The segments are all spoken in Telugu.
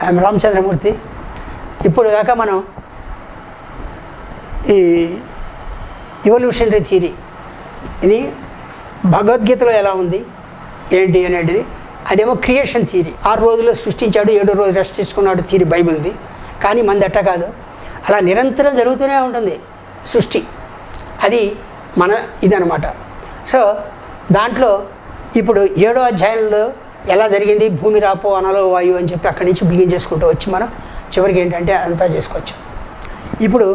ఐఎమ్ రామచంద్రమూర్తి. ఇప్పుడు దాకా మనం ఈ ఎవల్యూషనరీ థియరీ ఇది భగవద్గీతలో ఎలా ఉంది ఏంటి అనేది, అదేమో క్రియేషన్ థియరీ. 6 రోజుల్లో సృష్టించాడు, 7వ రోజు రెస్ట్ తీసుకున్నాడు థియరీ బైబిల్ది. కానీ మనది అట్ట కాదు, అలా నిరంతరం జరుగుతూనే ఉంటుంది సృష్టి. అది మన ఇదనమాట. సో దాంట్లో ఇప్పుడు 7వ అధ్యాయంలో ఎలా జరిగింది, భూమి రాపో అనలో వాయు అని చెప్పి అక్కడి నుంచి బిగిన్ చేసుకుంటూ వచ్చి మనం చివరికి ఏంటంటే అంతా చేసుకోవచ్చు. ఇప్పుడు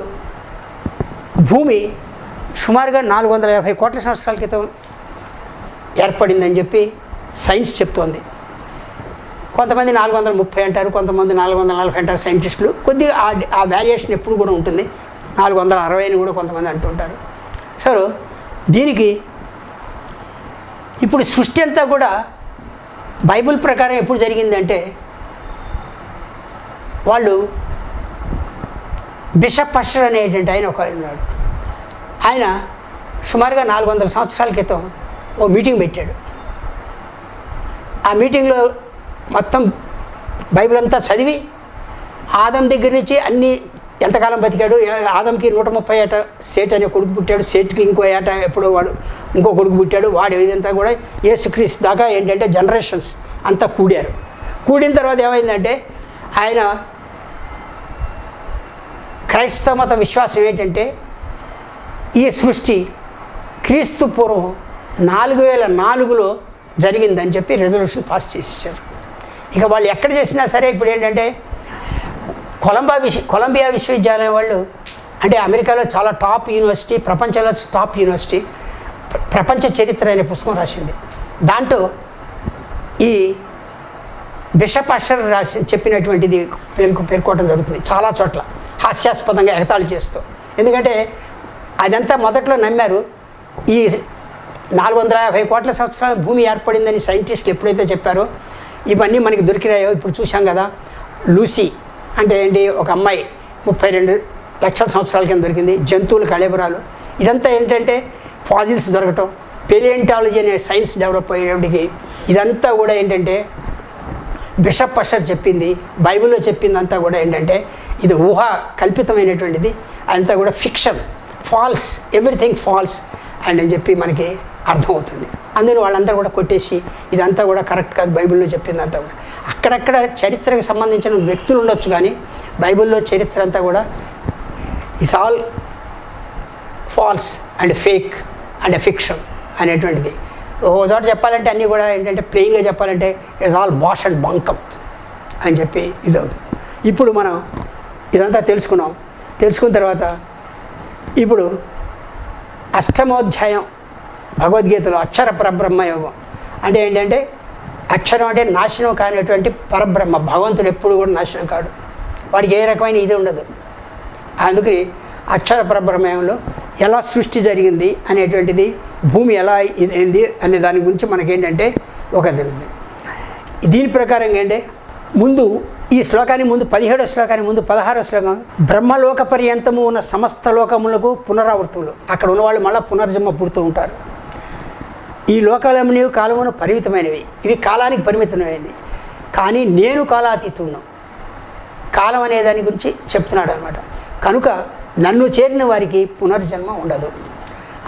భూమి సుమారుగా 450 కోట్ల సంవత్సరాల క్రితం ఏర్పడిందని చెప్పి సైన్స్ చెప్తోంది. కొంతమంది 430 అంటారు, కొంతమంది 440 అంటారు సైంటిస్టులు. కొద్దిగా ఆ వేరియేషన్ ఎప్పుడు కూడా ఉంటుంది. 460 అని కూడా కొంతమంది అంటుంటారు. సో దీనికి ఇప్పుడు సృష్టి అంతా కూడా బైబిల్ ప్రకారం ఎప్పుడు జరిగిందంటే, వాళ్ళు బిషప్ పస్టర్ అనేటువంటి ఆయన ఒక ఉన్నాడు. ఆయన సుమారుగా 400 సంవత్సరాల క్రితం ఓ మీటింగ్ పెట్టాడు. ఆ మీటింగ్లో మొత్తం బైబిల్ అంతా చదివి ఆదం దగ్గర నుంచి అన్నీ ఎంతకాలం బతికాడు, ఆదంకి 130 ఏట సేట్ అనే కొడుకు పుట్టాడు, సేట్కి ఇంకో ఏట ఎప్పుడో వాడు ఇంకో కొడుకు పుట్టాడు, వాడు ఇదంతా కూడా యేసుక్రీస్తు దాకా ఏంటంటే జనరేషన్స్ అంతా కూడారు. కూడిన తర్వాత ఏమైందంటే ఆయన క్రైస్తవ మత విశ్వాసం ఏంటంటే ఈ సృష్టి క్రీస్తు పూర్వం 4004లో జరిగిందని చెప్పి రెజల్యూషన్ పాస్ చేసేసారు. ఇక వాళ్ళు ఎక్కడ చేసినా సరే ఇప్పుడు ఏంటంటే కొలంబియా విశ్వవిద్యాలయం వాళ్ళు, అంటే అమెరికాలో చాలా టాప్ యూనివర్సిటీ, ప్రపంచంలో టాప్ యూనివర్సిటీ, ప్రపంచ చరిత్ర అనే పుస్తకం రాసింది. దాంట్లో ఈ బిషప్ పస్టర్ చెప్పినటువంటిది పేర్కోవడం జరుగుతుంది చాలా చోట్ల, హాస్యాస్పదంగా ఎగతాళి చేస్తూ. ఎందుకంటే అదంతా మొదట్లో నమ్మారు. ఈ 450 కోట్ల సంవత్సరాల భూమి ఏర్పడిందని సైంటిస్టులు ఎప్పుడైతే చెప్పారో ఇవన్నీ మనకి దొరికినాయో ఇప్పుడు చూసాం కదా. లూసీ అంటే ఏంటి, ఒక అమ్మాయి 32 లక్షల సంవత్సరాల కింద దొరికింది. జంతువుల కళేబరాలు, ఇదంతా ఏంటంటే ఫాజిల్స్ దొరకటం, పెలియంటాలజీ అనే సైన్స్ డెవలప్ అయ్యేటికి ఇదంతా కూడా ఏంటంటే బిషప్ పస్టర్ చెప్పింది, బైబిల్లో చెప్పిందంతా కూడా ఏంటంటే ఇది ఊహా కల్పితమైనటువంటిది, అదంతా కూడా fiction, false, everything false and అని చెప్పి మనకి అర్థమవుతుంది. అందులో వాళ్ళందరూ కూడా కొట్టేసి ఇదంతా కూడా కరెక్ట్ కాదు, బైబిల్లో చెప్పిందంతా కూడా. అక్కడక్కడ చరిత్రకు సంబంధించిన వ్యక్తులు ఉండొచ్చు, కానీ బైబిల్లో చరిత్ర అంతా కూడా it's all false and fake and fiction అనేటువంటిది. ఓ చోట చెప్పాలంటే అన్నీ కూడా ఏంటంటే ప్లెయిన్గా చెప్పాలంటే ఇట్స్ ఆల్ బాష్ అండ్ బంకం అని చెప్పి ఇది అవుతుంది. ఇప్పుడు మనం ఇదంతా తెలుసుకున్నాం. తెలుసుకున్న తర్వాత ఇప్పుడు 8వ అధ్యాయం భగవద్గీతలో అక్షర పరబ్రహ్మ యోగం అంటే ఏంటంటే, అక్షరం అంటే నాశనం కానిటువంటి పరబ్రహ్మ, భగవంతుడు ఎప్పుడు కూడా నాశనం కాడు, వాడికి ఏ రకమైన ఇది ఉండదు. అందుకని అక్షర పరబ్రహ్మయంలో ఎలా సృష్టి జరిగింది అనేటువంటిది, భూమి ఎలా ఇదైంది అనే దాని గురించి మనకేంటంటే ఒక తెలియదు. దీని ప్రకారంగా ఏంటంటే ముందు ఈ శ్లోకానికి ముందు 17వ శ్లోకానికి ముందు 16వ శ్లోకం, బ్రహ్మలోక పర్యంతము ఉన్న సమస్త లోకములకు పునరావృత్తులు, అక్కడ ఉన్నవాళ్ళు మళ్ళీ పునర్జన్మ పుడుతూ ఉంటారు. ఈ లోకాలన్నీ కాలమును పరిమితమైనవి, ఇవి కాలానికి పరిమితమైనవి, కానీ నేను కాలాతీతున్నా, కాలం అనే దాని గురించి చెప్తున్నాడు అనమాట. కనుక నన్ను చేరిన వారికి పునర్జన్మ ఉండదు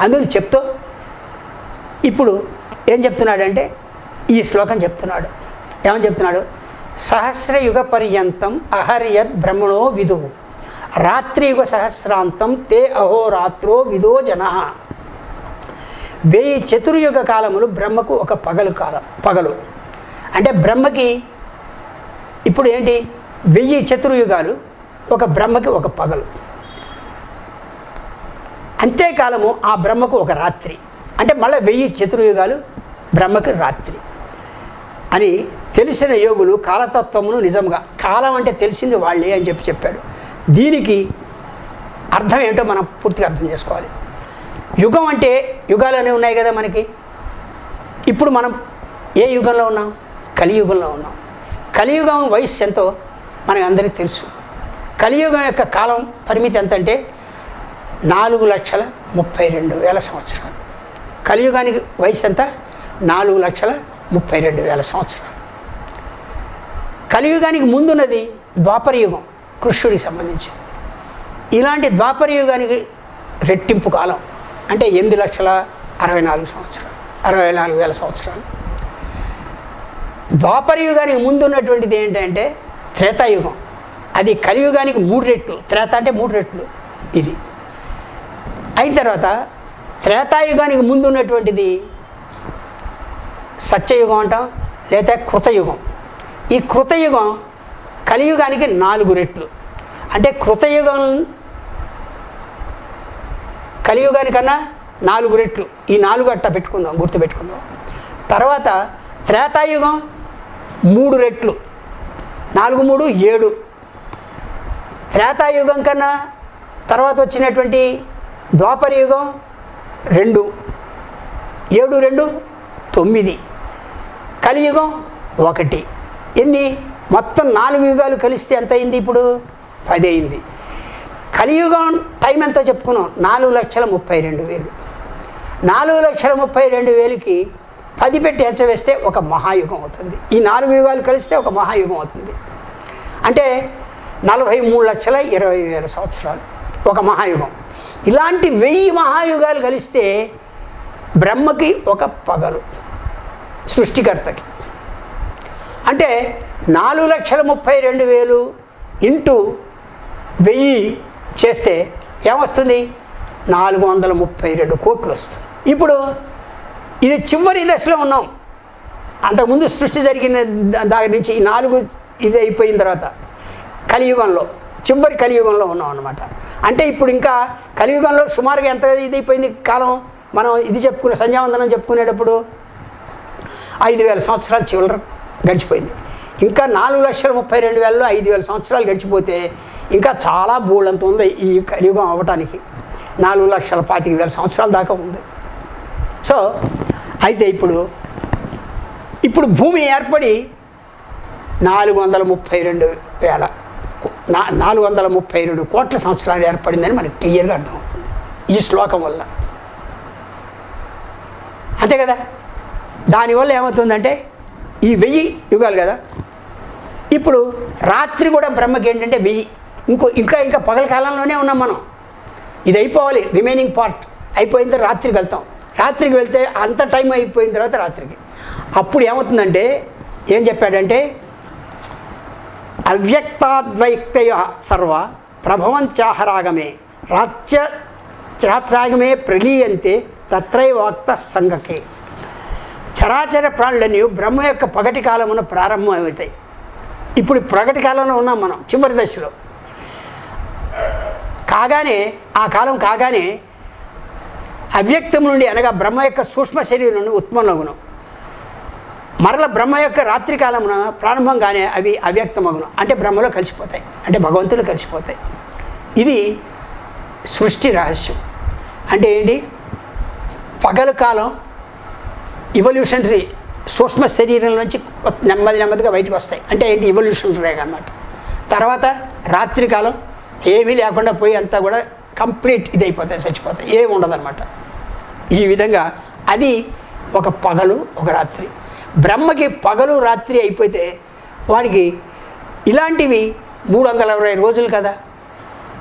అందుకని చెప్తూ ఇప్పుడు ఏం చెప్తున్నాడంటే ఈ శ్లోకం చెప్తున్నాడు. ఏమని చెప్తున్నాడు, సహస్రయుగ పర్యంతం అహర్యద్ బ్రహ్మణో విదుః రాత్రియుగ సహస్రాంతం తే అహోరాత్రో విదో జనః. 1000 చతుర్యుగ కాలములు బ్రహ్మకు ఒక పగలు అంటే బ్రహ్మకి ఇప్పుడు ఏంటి 1000 చతుర్యుగాలు ఒక బ్రహ్మకి ఒక పగలు, అంతేకాలము ఆ బ్రహ్మకు ఒక రాత్రి, అంటే మళ్ళీ 1000 చతుర్యుగాలు బ్రహ్మకి రాత్రి అని తెలిసిన యోగులు కాలతత్వమును నిజంగా, కాలం అంటే తెలిసింది వాళ్ళే అని చెప్పాడు. దీనికి అర్థం ఏంటో మనం పూర్తిగా అర్థం చేసుకోవాలి. యుగం అంటే యుగాలనే ఉన్నాయి కదా మనకి. ఇప్పుడు మనం ఏ యుగంలో ఉన్నాం, కలియుగంలో ఉన్నాం. కలియుగం వయస్సు ఎంతో మనకు అందరికీ తెలుసు. కలియుగం యొక్క కాలం పరిమితి ఎంత అంటే 4,32,000 సంవత్సరాలు. కలియుగానికి వయసు ఎంత, 4,32,000 సంవత్సరాలు. కలియుగానికి ముందున్నది ద్వాపర యుగం, కృష్ణుడికి సంబంధించి. ఇలాంటి ద్వాపర యుగానికి రెట్టింపు కాలం అంటే 8,64,000 సంవత్సరాలు, 64,000 సంవత్సరాలు. ద్వాపర యుగానికి ముందు ఉన్నటువంటిది ఏంటంటే త్రేతాయుగం, అది కలియుగానికి 3 రెట్లు. త్రేత అంటే 3 రెట్లు ఇది. అయిన తర్వాత త్రేతాయుగానికి ముందు ఉన్నటువంటిది సత్యయుగం అంటాం, లేదా కృతయుగం. ఈ కృతయుగం కలియుగానికి 4 రెట్లు. అంటే కృతయుగం కలియుగానికన్నా 4 రెట్లు. ఈ 4 అట్ట పెట్టుకుందాం, గుర్తుపెట్టుకుందాం. తర్వాత త్రేతాయుగం 3 రెట్లు, 4 3 7. త్రేతాయుగం కన్నా తర్వాత వచ్చినటువంటి ద్వాపర యుగం 2, 7 2 9. కలియుగం 1. ఎన్ని? మొత్తం 4 యుగాలు కలిస్తే ఎంత అయింది? ఇప్పుడు 10 అయింది. కలియుగం టైం ఎంతో చెప్పుకున్నాం, 4,32,000. 4,32,000కి 10 పెట్టి హెచ్చవేస్తే ఒక మహాయుగం అవుతుంది. ఈ 4 యుగాలు కలిస్తే ఒక మహాయుగం అవుతుంది. అంటే 43,20,000 సంవత్సరాలు ఒక మహాయుగం. ఇలాంటి 1000 మహాయుగాలు కలిస్తే బ్రహ్మకి ఒక పగలు, సృష్టికర్తకి. అంటే 4,32,000 ఇంటూ 1000 చేస్తే ఏమొస్తుంది? 432 కోట్లు వస్తుంది. ఇప్పుడు ఇది చివరి దశలో ఉన్నాం. అంతకుముందు సృష్టి జరిగిన దాని నుంచి ఈ 4 ఇది అయిపోయిన తర్వాత కలియుగంలో, చివరి కలియుగంలో ఉన్నాం అన్నమాట. అంటే ఇప్పుడు ఇంకా కలియుగంలో సుమారుగా ఎంత ఇది అయిపోయింది కాలం? మనం ఇది చెప్పుకునే సంధ్యావందనం చెప్పుకునేటప్పుడు 5,000 సంవత్సరాలు చివరి గడిచిపోయింది. ఇంకా 4,32,000లో 5,000 సంవత్సరాలు గడిచిపోతే ఇంకా చాలా బోళ్ళంత ఉంది ఈ కలియుగం అవ్వటానికి. 4,25,000 సంవత్సరాల దాకా ఉంది. సో అయితే ఇప్పుడు భూమి ఏర్పడి 432 కోట్ల సంవత్సరాలు ఏర్పడిందని మనకు క్లియర్గా అర్థమవుతుంది ఈ శ్లోకం వల్ల. అంతే కదా? దానివల్ల ఏమవుతుందంటే ఈ 1000 యుగాలు కదా. ఇప్పుడు రాత్రి కూడా బ్రహ్మకి ఏంటంటే 1000. ఇంకా పగల కాలంలోనే ఉన్నాం మనం. ఇది అయిపోవాలి, రిమైనింగ్ పార్ట్ అయిపోయిన తర్వాత రాత్రికి వెళ్తాం. రాత్రికి వెళ్తే అంత టైం అయిపోయిన తర్వాత రాత్రికి అప్పుడు ఏమవుతుందంటే ఏం చెప్పాడంటే అవ్యక్తాద్వైక్తయ సర్వ ప్రభవంత్యాహరాగమే రాత్రాగమే ప్రలీయంతే తత్రైవాక్త సంగకే. చరాచర ప్రాణులన్నీ బ్రహ్మ యొక్క పగటి కాలమున ప్రారంభమవుతాయి. ఇప్పుడు ప్రగటి కాలంలో ఉన్నాం మనం, చివరి దశలో. ఆ కాలం కాగానే అవ్యక్తం నుండి అనగా బ్రహ్మ యొక్క సూక్ష్మ శరీరం నుండి ఉత్పన్నమగును. మరల బ్రహ్మ యొక్క రాత్రి కాలమున ప్రారంభంగానే అవి అవ్యక్తమగును. అంటే బ్రహ్మలో కలిసిపోతాయి, అంటే భగవంతులు కలిసిపోతాయి. ఇది సృష్టి రహస్యం. అంటే ఏంటి? పగలు కాలం ఇవల్యూషనరీ సూక్ష్మ శరీరం నుంచి నెమ్మదిగా బయటకు వస్తాయి. అంటే ఏంటి? ఇవల్యూషనరీ అన్నమాట. తర్వాత రాత్రికాలం ఏమీ లేకుండా పోయి అంతా కూడా కంప్లీట్ ఇదైపోతాయి, చచ్చిపోతాయి, ఏమి ఉండదన్నమాట. ఈ విధంగా అది ఒక పగలు ఒక రాత్రి. బ్రహ్మకి పగలు రాత్రి అయిపోతే వాడికి ఇలాంటివి 365 రోజులు కదా,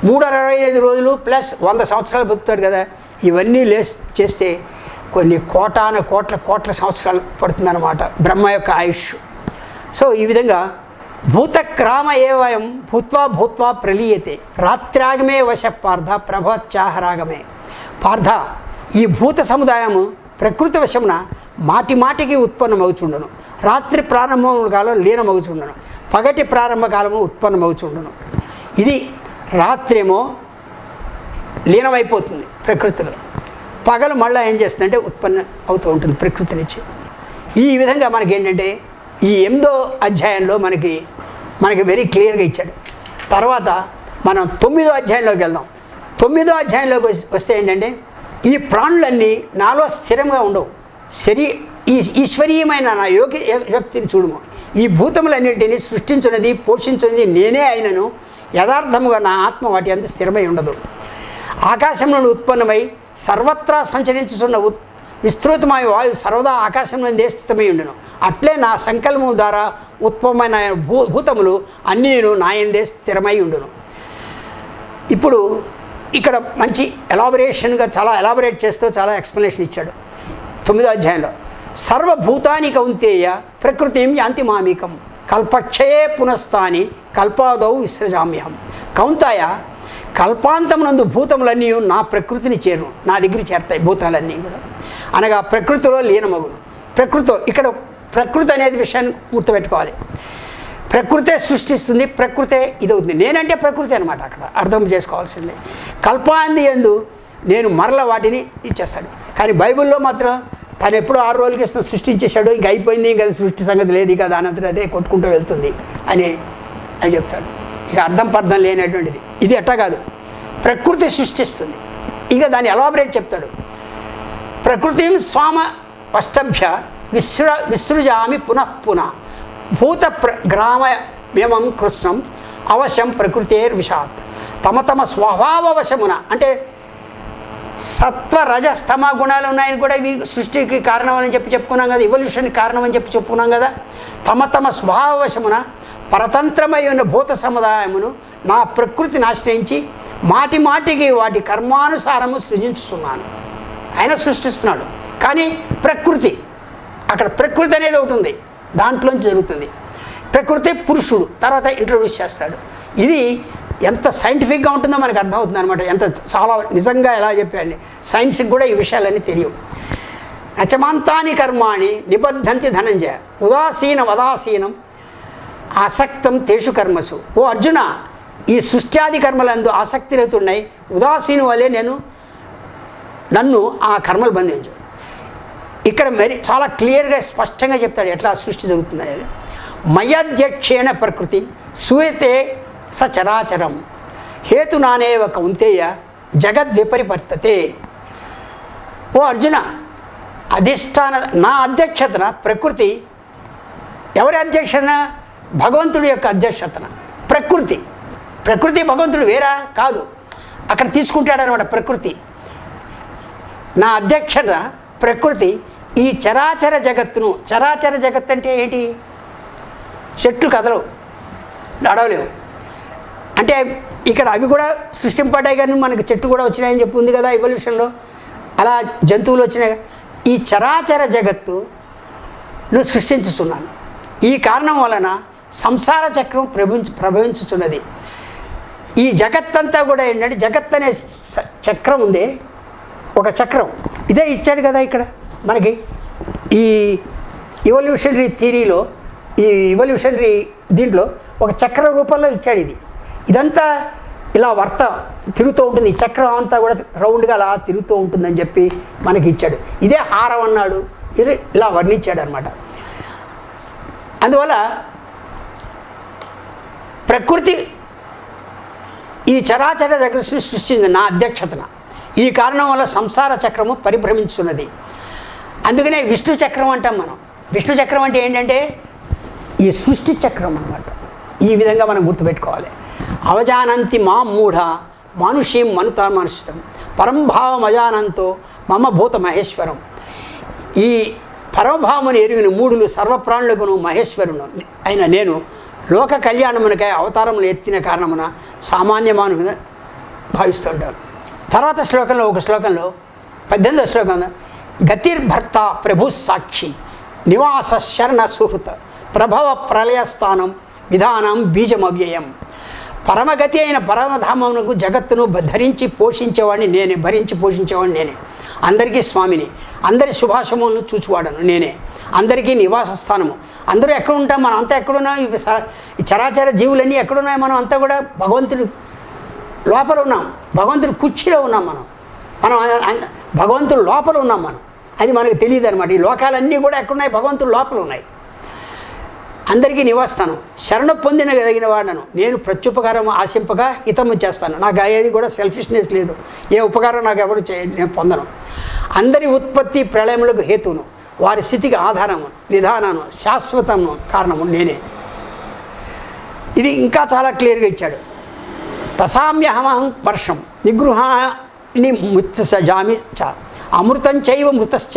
365 రోజులు ప్లస్ 100 సంవత్సరాలు బతుకుతాడు కదా. ఇవన్నీ చేస్తే కొన్ని కోట్ల సంవత్సరాలు పడుతుందన్నమాట బ్రహ్మ యొక్క ఆయుష్. సో ఈ విధంగా భూతక్రామ ఏవయం భూత్వా ప్రలీయతే రాత్రాగమే వశ పార్థ ప్రభవత్యాహరాగమే. పార్థ, ఈ భూత సముదాయము ప్రకృతి వశమున మాటికి ఉత్పన్నమవుచుండును. రాత్రి ప్రారంభ కాలం లీనమవుచుండును, పగటి ప్రారంభ కాలము ఉత్పన్నమవుచుండును. ఇది రాత్రేమో లీనమైపోతుంది ప్రకృతిలో, పగలు మళ్ళీ ఏం చేస్తుందంటే ఉత్పన్నం అవుతూ ఉంటుంది ప్రకృతి నుంచి. ఈ విధంగా మనకి ఏంటంటే ఈ 8వ అధ్యాయంలో మనకి వెరీ క్లియర్గా ఇచ్చాడు. తర్వాత మనం 9వ అధ్యాయంలోకి వెళ్దాం. 9వ అధ్యాయంలోకి వస్తే ఏంటంటే ఈ ప్రాణులన్నీ నాలో స్థిరంగా ఉండవు. ఈ ఈశ్వరీయమైన నా శక్తిని చూడుము. ఈ భూతములన్నింటినీ సృష్టించున్నది పోషించున్నది నేనే అయినను యథార్థముగా నా ఆత్మ వాటి అంత స్థిరమై ఉండదు. ఆకాశం నుండి ఉత్పన్నమై సర్వత్రా సంచరించుతున్న విస్తృతమైన వాయు సర్వదా ఆకాశంలో స్థితమై ఉండును. అట్లే నా సంకల్పం ద్వారా ఉత్పన్నమైన భూతములు అన్నీను నాయందే స్థిరమై ఉండును. ఇప్పుడు ఇక్కడ మంచి ఎలాబరేషన్గా చాలా ఎలాబరేట్ చేస్తూ చాలా ఎక్స్ప్లెనేషన్ ఇచ్చాడు 9వ అధ్యాయంలో. సర్వభూతాని కౌంతేయ ప్రకృతిం యాంతి మామికం కల్పక్షయే పునఃస్థాని కల్పాదౌ విసృజామ్యహం. కౌంతాయ, కల్పాంతమునందు భూతములన్నీ నా ప్రకృతిని చేరును, నా దగ్గర చేరతాయి భూతాలన్నీ కూడా, అనగా ప్రకృతిలో లీనమగును. ప్రకృతి, ఇక్కడ ప్రకృతి అనేది విషయాన్ని గుర్తుపెట్టుకోవాలి. ప్రకృతే సృష్టిస్తుంది, ప్రకృతే ఇదవుతుంది. నేనంటే ప్రకృతి అనమాట, అక్కడ అర్థం చేసుకోవాల్సిందే. కల్పాంది యందు నేను మరల వాటిని ఇచ్చేస్తాడు. కానీ బైబిల్లో మాత్రం తను ఎప్పుడో 6 రోజుల క్రితం సృష్టించేశాడు, ఇంక అయిపోయింది, ఇంకా సృష్టి సంగతి లేదు, ఇక దానంతరం అదే కొట్టుకుంటూ వెళ్తుంది అని చెప్తాడు. ఇక అర్థం లేనటువంటిది ఇది. అట్టా కాదు, ప్రకృతి సృష్టిస్తుంది. ఇక దాన్ని ఎలాబరేట్ చెప్తాడు. ప్రకృతిం స్వామ వష్టభ్య విసృజామి పునః భూత గ్రామమేమం కృష్ణం అవశ్యం ప్రకృతేర్ విషాత్. తమ స్వభావవశమున, అంటే సత్వ రజస్తమ గుణాలు ఉన్నాయని కూడా ఇవి సృష్టికి కారణం అని చెప్పుకున్నాం కదా, ఇవల్యూషన్కి కారణం అని చెప్పుకున్నాం కదా. తమ స్వభావవశమున పరతంత్రమై ఉన్న భూత సముదాయమును నా ప్రకృతిని ఆశ్రయించి మాటికి వాటి కర్మానుసారము సృజించుతున్నాను. ఆయన సృష్టిస్తున్నాడు, కానీ ప్రకృతి, అక్కడ ప్రకృతి అనేది ఒకటి ఉంది, దాంట్లోంచి జరుగుతుంది. ప్రకృతి పురుషుడు తర్వాత ఇంట్రడ్యూస్ చేస్తాడు. ఇది ఎంత సైంటిఫిక్గా ఉంటుందో మనకు అర్థమవుతుంది అనమాట. ఎంత చాలా నిజంగా ఎలా చెప్పాడు, సైన్స్కి కూడా ఈ విషయాలన్నీ తెలియవు. నచమాంతాని కర్మాణి నిబద్ధంతి ధనంజయ ఉదాసీనం ఆసక్తం తేషు కర్మసు. ఓ అర్జున, ఈ సృష్ట్యాది కర్మలందు ఆసక్తి రహితున్నాయి, ఉదాసీను వలె నన్ను ఆ కర్మలు బంధించు. ఇక్కడ మరి చాలా క్లియర్గా స్పష్టంగా చెప్తాడు ఎట్లా సృష్టి జరుగుతుంది అనేది. మయధ్యక్షేణ ప్రకృతి సూయతే సచరాచరం హేతునానేవ కౌంతేయ జగద్విపరివర్తతే. ఓ అర్జున, నా అధ్యక్షతన ప్రకృతి, ఎవరి అధ్యక్షతన? భగవంతుడి యొక్క అధ్యక్షతన. ప్రకృతి భగవంతుడు వేరా కాదు, అక్కడ తీసుకుంటాడనమాట. ప్రకృతి నా అధ్యక్షత, ప్రకృతి ఈ చరాచర జగత్తును, చరాచర జగత్తు అంటే ఏంటి? చెట్లు కదలవు, నడవలేవు, అంటే ఇక్కడ అవి కూడా సృష్టింపడ్డాయి, కానీ మనకి చెట్టు కూడా వచ్చినాయని చెప్పి ఉంది కదా ఎవల్యూషన్లో, అలా జంతువులు వచ్చినాయి. ఈ చరాచర జగత్తును సృష్టించుతున్నాను. ఈ కారణం వలన సంసార చక్రం ప్రభవించుతున్నది. ఈ జగత్తంతా కూడా ఏంటంటే, జగత్ అనే చక్రం ఉంది, ఒక చక్రం ఇదే ఇచ్చాడు కదా ఇక్కడ మనకి. ఈ ఇవల్యూషనరీ థియరీలో, ఈ ఇవల్యూషనరీ దీంట్లో ఒక చక్ర రూపంలో ఇచ్చాడు. ఇదంతా ఇలా తిరుగుతూ ఉంటుంది, ఈ చక్రం అంతా కూడా రౌండ్గా అలా తిరుగుతూ ఉంటుందని చెప్పి మనకి ఇచ్చాడు. ఇదే హారం అన్నాడు, ఇది ఇలా వర్ణించాడు అనమాట. అందువల్ల ప్రకృతి ఈ చరాచర దగ్గర సృష్టించింది నా అధ్యక్షతన. ఈ కారణం వల్ల సంసార చక్రము పరిభ్రమించున్నది. అందుకనే విష్ణు చక్రం అంటాం మనం. విష్ణు చక్రం అంటే ఏంటంటే ఈ సృష్టి చక్రం అన్నమాట. ఈ విధంగా మనం గుర్తుపెట్టుకోవాలి. అవజానంతి మా మూఢ మానుషీం మనుతామనుషితం పరంభావమజానంతో మమ భూత మహేశ్వరం. ఈ పరమభావమును ఎరిగిన మూఢులు సర్వప్రాణులకును మహేశ్వరును అయిన నేను లోక కళ్యాణమునకై అవతారములు ఎత్తిన కారణమున సామాన్యమానుగా భావిస్తుంటారు. తర్వాత శ్లోకంలో, ఒక శ్లోకంలో 18వ శ్లోకంలో గతిర్భర్త ప్రభు సాక్షి నివాస శరణ సుహృత ప్రభవ ప్రళయస్థానం విధానం బీజమవ్యయం. పరమగతి అయిన పరమధామమునకు జగత్తును భరించి పోషించేవాడిని నేనే, భరించి పోషించేవాడిని నేనే. అందరికీ స్వామిని, అందరి శుభాశములను చూచువాడను నేనే, అందరికీ నివాస స్థానము. అందరూ ఎక్కడ ఉంటాం, మనం అంతా ఎక్కడున్నాం? ఈ చరాచర జీవులన్నీ ఎక్కడున్నాయి? మనం అంతా కూడా భగవంతుడు లోపల ఉన్నాం, భగవంతుడి కుర్చీలో ఉన్నాం. మనం భగవంతుడు లోపల ఉన్నాం. అది మనకు తెలియదు అనమాట. ఈ లోకాలన్నీ కూడా ఎక్కడున్నాయి? భగవంతుడు లోపల ఉన్నాయి. అందరికీ నివాస్తాను, శరణ పొందిన కలిగిన వాడను నేను, ప్రత్యుపకారం ఆశింపగా హితము చేస్తాను. నాకు అయ్యేది కూడా సెల్ఫిష్నెస్ లేదు, ఏ ఉపకారం నాకు ఎవరు నేను పొందను. అందరి ఉత్పత్తి ప్రళయములకు హేతువును, వారి స్థితికి ఆధారము, నిధానము, శాశ్వతము కారణము నేనే. ఇది ఇంకా చాలా క్లియర్గా ఇచ్చాడు. తసామ్యహమహం వర్షం నిగృహాన్ని ముత్సజామి చ అమృతం చైవ మృతశ్చ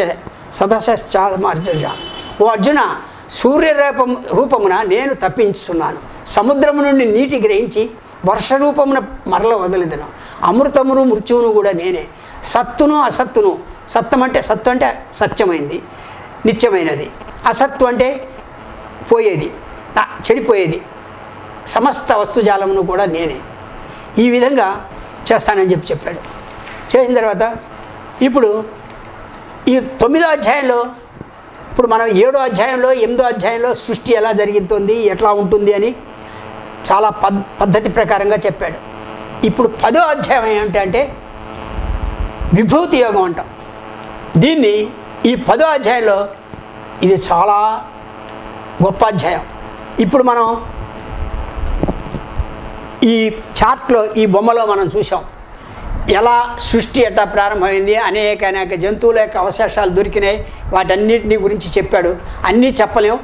సదశ్చార్జున. ఓ అర్జున, సూర్య రూపమున నేను తప్పించున్నాను, సముద్రము నుండి నీటి గ్రహించి వర్ష రూపమున మరల వదిలిదను, అమృతమును మృత్యువును కూడా నేనే, సత్తును అసత్తును, సత్తం అంటే సత్తు అంటే సత్యమైంది నిత్యమైనది, అసత్తు అంటే పోయేది చెడిపోయేది, సమస్త వస్తుజాలమును కూడా నేనే, ఈ విధంగా చేస్తానని చెప్పాడు. చేసిన తర్వాత ఇప్పుడు ఈ 9వ అధ్యాయంలో, ఇప్పుడు మనం 7వ అధ్యాయంలో 8వ అధ్యాయంలో సృష్టి ఎలా జరుగుతుంది ఎట్లా ఉంటుంది అని చాలా పద్ధతి ప్రకారంగా చెప్పాడు. ఇప్పుడు 10వ అధ్యాయం ఏమిటంటే విభూతి యోగం అంటాం దీన్ని. ఈ 10వ అధ్యాయంలో ఇది చాలా గొప్ప అధ్యాయం. ఇప్పుడు మనం ఈ చార్ట్లో ఈ బొమ్మలో మనం చూసాం ఎలా సృష్టి ఎట్లా ప్రారంభమైంది, అనేక జంతువుల యొక్క అవశేషాలు దొరికినాయి, వాటన్నిటిని గురించి చెప్పాడు. అన్నీ చెప్పలేం,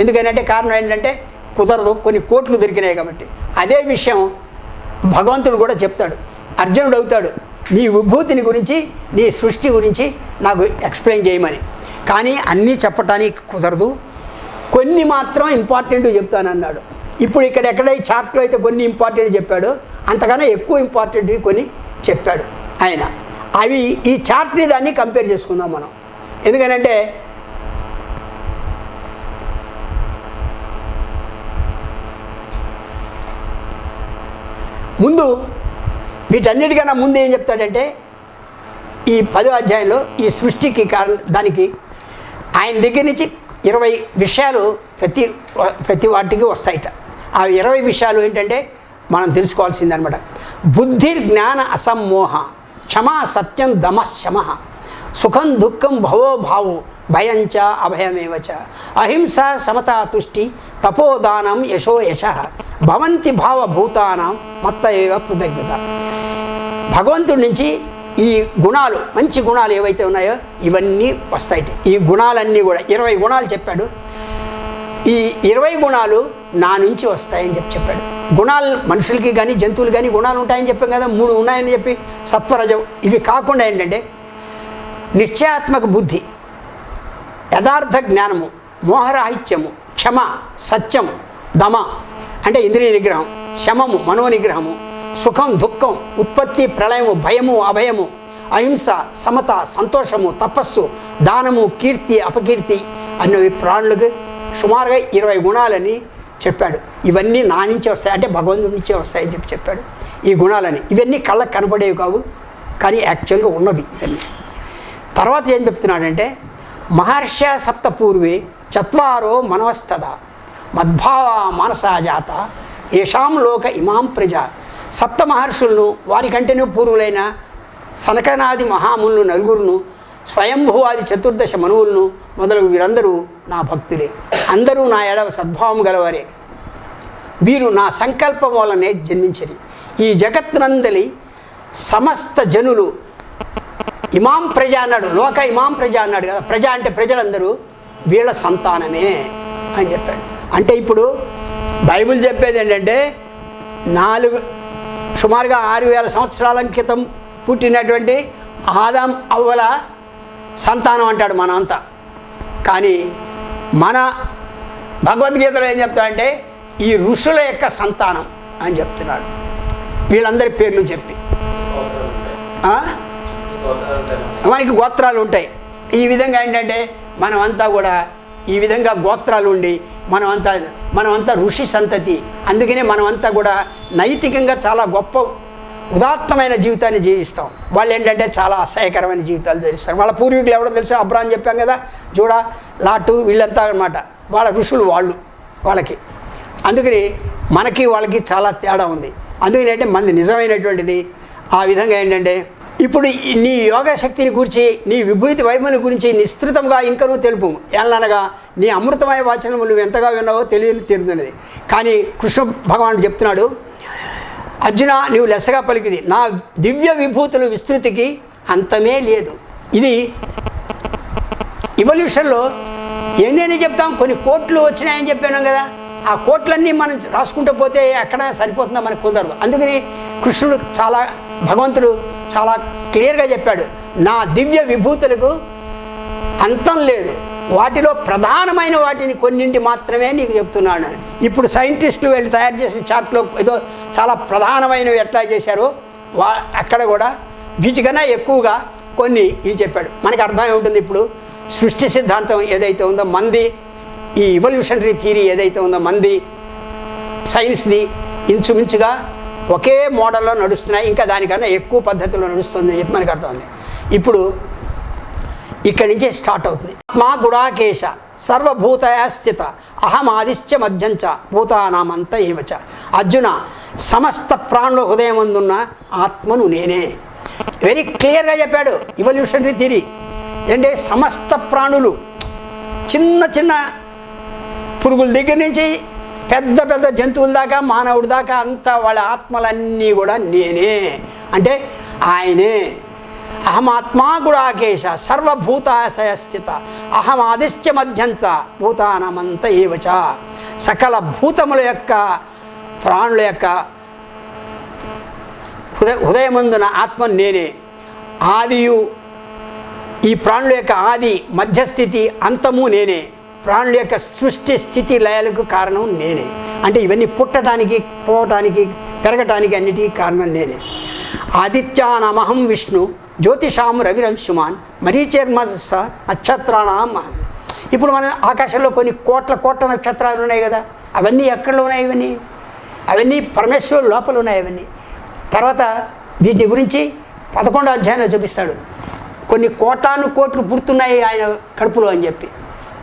ఎందుకంటే కారణం ఏంటంటే కుదరదు, కొన్ని కోట్లు దొరికినాయి కాబట్టి. అదే విషయం భగవంతుడు కూడా చెప్తాడు, అర్జునుడు అవుతాడు, నీ విభూతిని గురించి నీ సృష్టి గురించి నాకు ఎక్స్ప్లెయిన్ చేయమని. కానీ అన్నీ చెప్పటానికి కుదరదు, కొన్ని మాత్రం ఇంపార్టెంట్ చెప్తానన్నాడు. ఇప్పుడు ఎక్కడ ఈ చార్ట్లో అయితే కొన్ని ఇంపార్టెంట్ చెప్పాడు, అంతకన్నా ఎక్కువ ఇంపార్టెంట్వి కొన్ని చెప్పాడు ఆయన. అవి ఈ చార్ట్ని దాన్ని కంపేర్ చేసుకుందాం మనం. ఎందుకనంటే ముందు వీటన్నిటికన్నా ముందు ఏం చెప్తాడంటే ఈ 10వ అధ్యాయంలో ఈ సృష్టికి దానికి ఆయన దగ్గర నుంచి 20 విషయాలు ప్రతి వాటికి వస్తాయిట. ఆ 20 విషయాలు ఏంటంటే మనం తెలుసుకోవాల్సిందనమాట. బుద్ధి జ్ఞాన అసమ్మోహ, క్షమా సత్యం దమ శమ, సుఖం దుఃఖం భవో భావు, భయంచ అభయమేవచ, అహింస సమతా తుష్టి, తపోదానం యశో యశ, భవంతి భావభూతానం మత్త ఏవ కృతజ్ఞత. భగవంతుడి నుంచి ఈ గుణాలు, మంచి గుణాలు ఏవైతే ఉన్నాయో ఇవన్నీ వస్తాయి. ఈ గుణాలన్నీ కూడా 20 గుణాలు చెప్పాడు. ఈ 20 గుణాలు నా నుంచి వస్తాయని చెప్పాడు. గుణాలు మనుషులకి కానీ జంతువులు కానీ గుణాలు ఉంటాయని చెప్పాం కదా, 3 ఉన్నాయని చెప్పి, సత్వరజం. ఇవి కాకుండా ఏంటంటే నిశ్చయాత్మక బుద్ధి, యథార్థ జ్ఞానము, మోహరాహిత్యము, క్షమ, సత్యం, దమ అంటే ఇంద్రియ నిగ్రహం, శమము మనోనిగ్రహము, సుఖం దుఃఖం, ఉత్పత్తి ప్రళయము, భయము అభయము, అహింస సమత సంతోషము, తపస్సు, దానము, కీర్తి అపకీర్తి అన్నవి ప్రాణులకు సుమారుగా 20 గుణాలని చెప్పాడు. ఇవన్నీ నా నుంచే వస్తాయి, అంటే భగవంతుడి నుంచే వస్తాయని చెప్పాడు ఈ గుణాలని. ఇవన్నీ కళ్ళకు కనపడేవి కావు, కానీ యాక్చువల్గా ఉన్నవి ఇవన్నీ. తర్వాత ఏం చెప్తున్నాడంటే మహర్షి సప్త పూర్వే చత్వారో మనవస్తద మద్భావ మానసాజాత ఏషాం లోక ఇమాం ప్రజ. 7 మహర్షులను, వారికంటేనే పూర్వులైన సనకనాది మహాములు 4 స్వయంభువాది 14 మనువులను మొదలగు వీరందరూ నా భక్తులే, అందరూ నా ఎడవ సద్భావం గలవారే, వీరు నా సంకల్పం వల్లనే జన్మించని. ఈ జగత్తునందలి సమస్త జనులు ఇమాం ప్రజ అన్నాడు, లోక ఇమాం ప్రజ అన్నాడు కదా, ప్రజ అంటే ప్రజలందరూ వీళ్ళ సంతానమే అని చెప్పాడు. అంటే ఇప్పుడు బైబిల్ చెప్పేది ఏంటంటే సుమారుగా 6000 సంవత్సరాల క్రితం పుట్టినటువంటి ఆదాం అవ్వల సంతానం అంటాడు మన అంతా. కానీ మన భగవద్గీతలో ఏం చెప్తాడంటే ఈ ఋషుల యొక్క సంతానం అని చెప్తున్నాడు, వీళ్ళందరి పేర్లు చెప్పి. మనకి గోత్రాలు ఉంటాయి. ఈ విధంగా ఏంటంటే మనమంతా కూడా ఈ విధంగా గోత్రాలు ఉండి మనమంతా ఋషి సంతతి. అందుకనే మనమంతా కూడా నైతికంగా చాలా గొప్ప ఉదాత్తమైన జీవితాన్ని జీవిస్తాం. వాళ్ళు ఏంటంటే చాలా అసహ్యకరమైన జీవితాలు జీవిస్తారు. వాళ్ళ పూర్వీకులు ఎవడో తెలుసు, అబ్రాహం చెప్పాం కదా, జూడా, లాటు, వీళ్ళంతా అనమాట వాళ్ళ ఋషులు వాళ్ళకి. అందుకని మనకి వాళ్ళకి చాలా తేడా ఉంది. అందుకని అంటే మనది నిజమైనటువంటిది. ఆ విధంగా ఏంటంటే ఇప్పుడు నీ యోగ శక్తిని గురించి, నీ విభూతి వైభవం గురించి నిస్తృతంగా ఇంకా నువ్వు తెలుపు. ఏలనగా నీ అమృతమయ వాచనము నువ్వు ఎంతగా విన్నావో తీరుతున్నది. కానీ కృష్ణ భగవానుడు చెప్తున్నాడు, అర్జున నువ్వు లెస్సగా పలికిది, నా దివ్య విభూతుల విస్తృతికి అంతమే లేదు. ఇది ఇవల్యూషన్లో ఎన్ని చెప్తాం, కొన్ని కోట్లు వచ్చినాయని చెప్పాను కదా, ఆ కోట్లన్నీ మనం రాసుకుంటూ పోతే ఎక్కడ సరిపోతుందో మనకు కుదరదు. అందుకని కృష్ణుడు చాలా భగవంతుడు చాలా క్లియర్గా చెప్పాడు, నా దివ్య విభూతులకు అంతం లేదు, వాటిలో ప్రధానమైన వాటిని కొన్నింటి మాత్రమే నీకు చెప్తున్నాను అని. ఇప్పుడు సైంటిస్టులు వెళ్ళి తయారు చేసిన చార్ట్లో ఏదో చాలా ప్రధానమైనవి ఎట్లా చేశారో అక్కడ కూడా వీటికన్నా ఎక్కువగా కొన్ని ఇది చెప్పాడు. మనకి అర్థం ఏముంటుంది, ఇప్పుడు సృష్టి సిద్ధాంతం ఏదైతే ఉందో మంది, ఈ ఇవల్యూషనరీ థియరీ ఏదైతే ఉందో మంది, సైన్స్ది ఇంచుమించుగా ఒకే మోడల్లో నడుస్తున్నాయి, ఇంకా దానికన్నా ఎక్కువ పద్ధతిలో నడుస్తుంది అని చెప్పి మనకు అర్థమైంది. ఇప్పుడు ఇక్కడి నుంచే స్టార్ట్ అవుతుంది. మా గుడాకేశ సర్వభూతయ స్థిత అహమాదిశ్చ మధ్యంచ భూతానామంత ఏవచ. అర్జున, సమస్త ప్రాణుల హృదయమందున్న ఆత్మను నేనే. వెరీ క్లియర్గా చెప్పాడు ఇవల్యూషనరీ థియరీ. అంటే సమస్త ప్రాణులు, చిన్న చిన్న పురుగుల దగ్గర నుంచి పెద్ద పెద్ద జంతువుల దాకా మానవుడి దాకా అంతా వాళ్ళ ఆత్మలన్నీ కూడా నేనే అంటే ఆయనే. అహమాత్మా గుడాకేశ సర్వభూతాశయ స్థిత అహమాదిశ్చ మధ్యంత భూతానమంత ఏవచ. సకల భూతముల యొక్క ప్రాణుల యొక్క హృదయమందున ఆత్మ నేనే. ఆదియు, ఈ ప్రాణుల యొక్క ఆది మధ్యస్థితి అంతము నేనే. ప్రాణుల యొక్క సృష్టి స్థితి లయాలకు కారణం నేనే. అంటే ఇవన్నీ పుట్టడానికి, పోవటానికి, పెరగటానికి అన్నిటికీ కారణం నేనే. ఆదిత్యానమహం విష్ణు జ్యోతిషాం రవిరంశుమాన్ మరీచేర్మస నక్షత్రాణం. ఇప్పుడు మన ఆకాశంలో కొన్ని కోట్ల కోట్ల నక్షత్రాలు ఉన్నాయి కదా, అవన్నీ ఎక్కడ ఉన్నాయి? అవన్నీ పరమేశ్వరుడు లోపల ఉన్నాయి. అవన్నీ తర్వాత వీటి గురించి 11వ అధ్యాయంలో చూపిస్తాడు. కొన్ని కోటాను కోట్లు పుడుతున్నాయి ఆయన కడుపులో అని చెప్పి,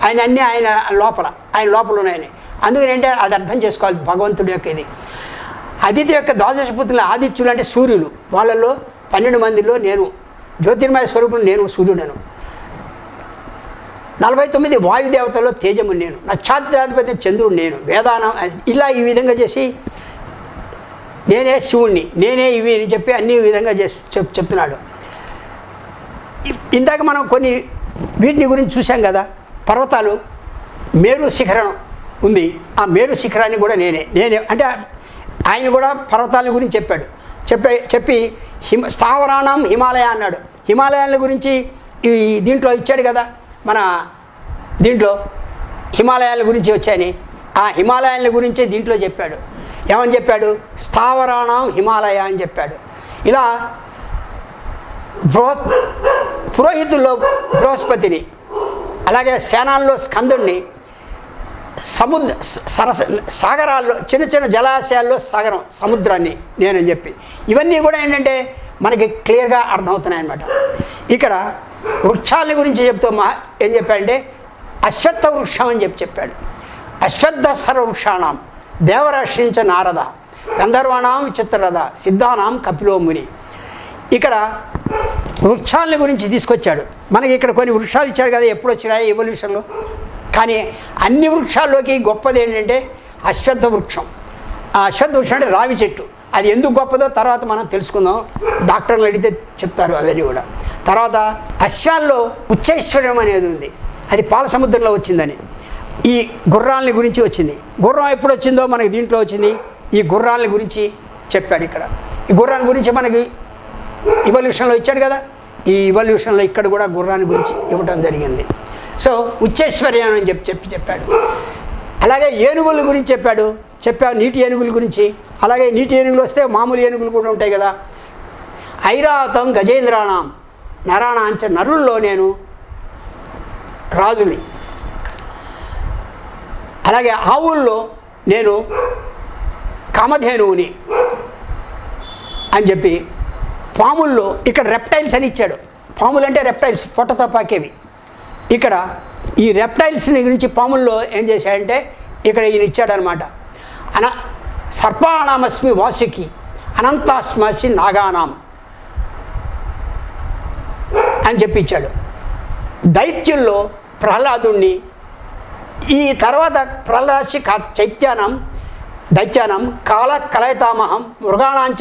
ఆయన లోపల ఉన్నాయని. అందుకని అంటే అది అర్థం చేసుకోవాలి భగవంతుడి యొక్క ఇది. ఆదిత్య యొక్క ద్వాదశ పుత్రులు, ఆదిత్యులు అంటే సూర్యులు, వాళ్ళల్లో 12 మందిలో నేను జ్యోతిర్మయ స్వరూపుడు, నేను సూర్యుడను. 49 వాయుదేవతల్లో తేజము నేను, నక్షత్రాధిపతి చంద్రుడు నేను, వేదానం ఇలా ఈ విధంగా చేసి నేనే శివుణ్ణి, నేనే ఇవి అని చెప్పి అన్ని విధంగా చేసి చెప్తున్నాడు. ఇందాక మనం కొన్ని వీటిని గురించి చూసాం కదా. పర్వతాలు, మేరు శిఖరం ఉంది, ఆ మేరు శిఖరాన్ని కూడా నేనే అంటే ఆయన కూడా పర్వతాల గురించి చెప్పి స్థావరాణం హిమాలయ అన్నాడు. హిమాలయాల గురించి ఈ దీంట్లో ఇచ్చాడు కదా, మన దీంట్లో హిమాలయాల గురించి వచ్చాయని, ఆ హిమాలయాల గురించే దీంట్లో చెప్పాడు. ఏమని చెప్పాడు? స్థావరాణం హిమాలయ అని చెప్పాడు. ఇలా పురోహితుల్లో బృహస్పతిని, అలాగే సేనాల్లో స్కందుడిని, సాగరాల్లో చిన్న చిన్న జలాశయాల్లో సముద్రాన్ని నేనని చెప్పి, ఇవన్నీ కూడా ఏంటంటే మనకి క్లియర్గా అర్థమవుతున్నాయి అన్నమాట. ఇక్కడ వృక్షాల గురించి చెప్తూ ఏం చెప్పాడంటే అశ్వత్థ వృక్షం అని చెప్పాడు. అశ్వత్థ సర్వవృక్షాణం దేవరాశ్రించ నారద గంధర్వాణం చిత్రరథ సిద్ధానాం కపిలో ముని. ఇక్కడ వృక్షాల గురించి తీసుకొచ్చాడు. మనకి ఇక్కడ కొన్ని వృక్షాలు ఇచ్చాడు కదా, ఎప్పుడు వచ్చినాయి ఎవల్యూషన్లో. కానీ అన్ని వృక్షాల్లోకి గొప్పది ఏంటంటే అశ్వత్థ వృక్షం. ఆ అశ్వత్థ వృక్షం అంటే రావి చెట్టు. అది ఎందుకు గొప్పదో తర్వాత మనం తెలుసుకుందాం, డాక్టర్లు అడిగితే చెప్తారు అవన్నీ కూడా. తర్వాత అశ్వాల్లో ఉచ్చైశ్వర్యం అనేది ఉంది, అది పాల సముద్రంలో వచ్చిందని. ఈ గుర్రాలని గురించి వచ్చింది. గుర్రం ఎప్పుడు వచ్చిందో మనకి దీంట్లో వచ్చింది. ఈ గుర్రాలని గురించి చెప్పాడు ఇక్కడ. ఈ గుర్రాన్ని గురించి మనకి ఇవల్యూషన్లో ఇచ్చాడు కదా, ఈ ఇవల్యూషన్లో ఇక్కడ కూడా గుర్రాన్ని గురించి ఇవ్వటం జరిగింది. సో ఉచ్చైశ్వర్యం అని చెప్పాడు. అలాగే ఏనుగుల గురించి చెప్పాడు. నీటి ఏనుగుల గురించి. అలాగే నీటి ఏనుగులు వస్తే మామూలు ఏనుగులు కూడా ఉంటాయి కదా. ఐరావతం గజేంద్రాణం నరాణాంచ, నరుల్లో నేను రాజుని. అలాగే ఆవుల్లో నేను కామధేనువుని అని చెప్పి, పాముల్లో ఇక్కడ రెప్టైల్స్ అని ఇచ్చాడు. పాములు అంటే రెప్టైల్స్, పొట్టతో పాకేవి. ఇక్కడ ఈ రెప్టైల్స్ని గురించి పాముల్లో ఏం చేశాడంటే ఇక్కడ ఈయన ఇచ్చాడనమాట. సర్పాణామస్మి వాసుకి అనంతాస్మసి నాగానాం అని చెప్పించాడు. దైత్యుల్లో ప్రహ్లాదుణ్ణి, ఈ తర్వాత ప్రహ్లాద్ దైత్యానం కాల కలయతామహం మృగాణాంచ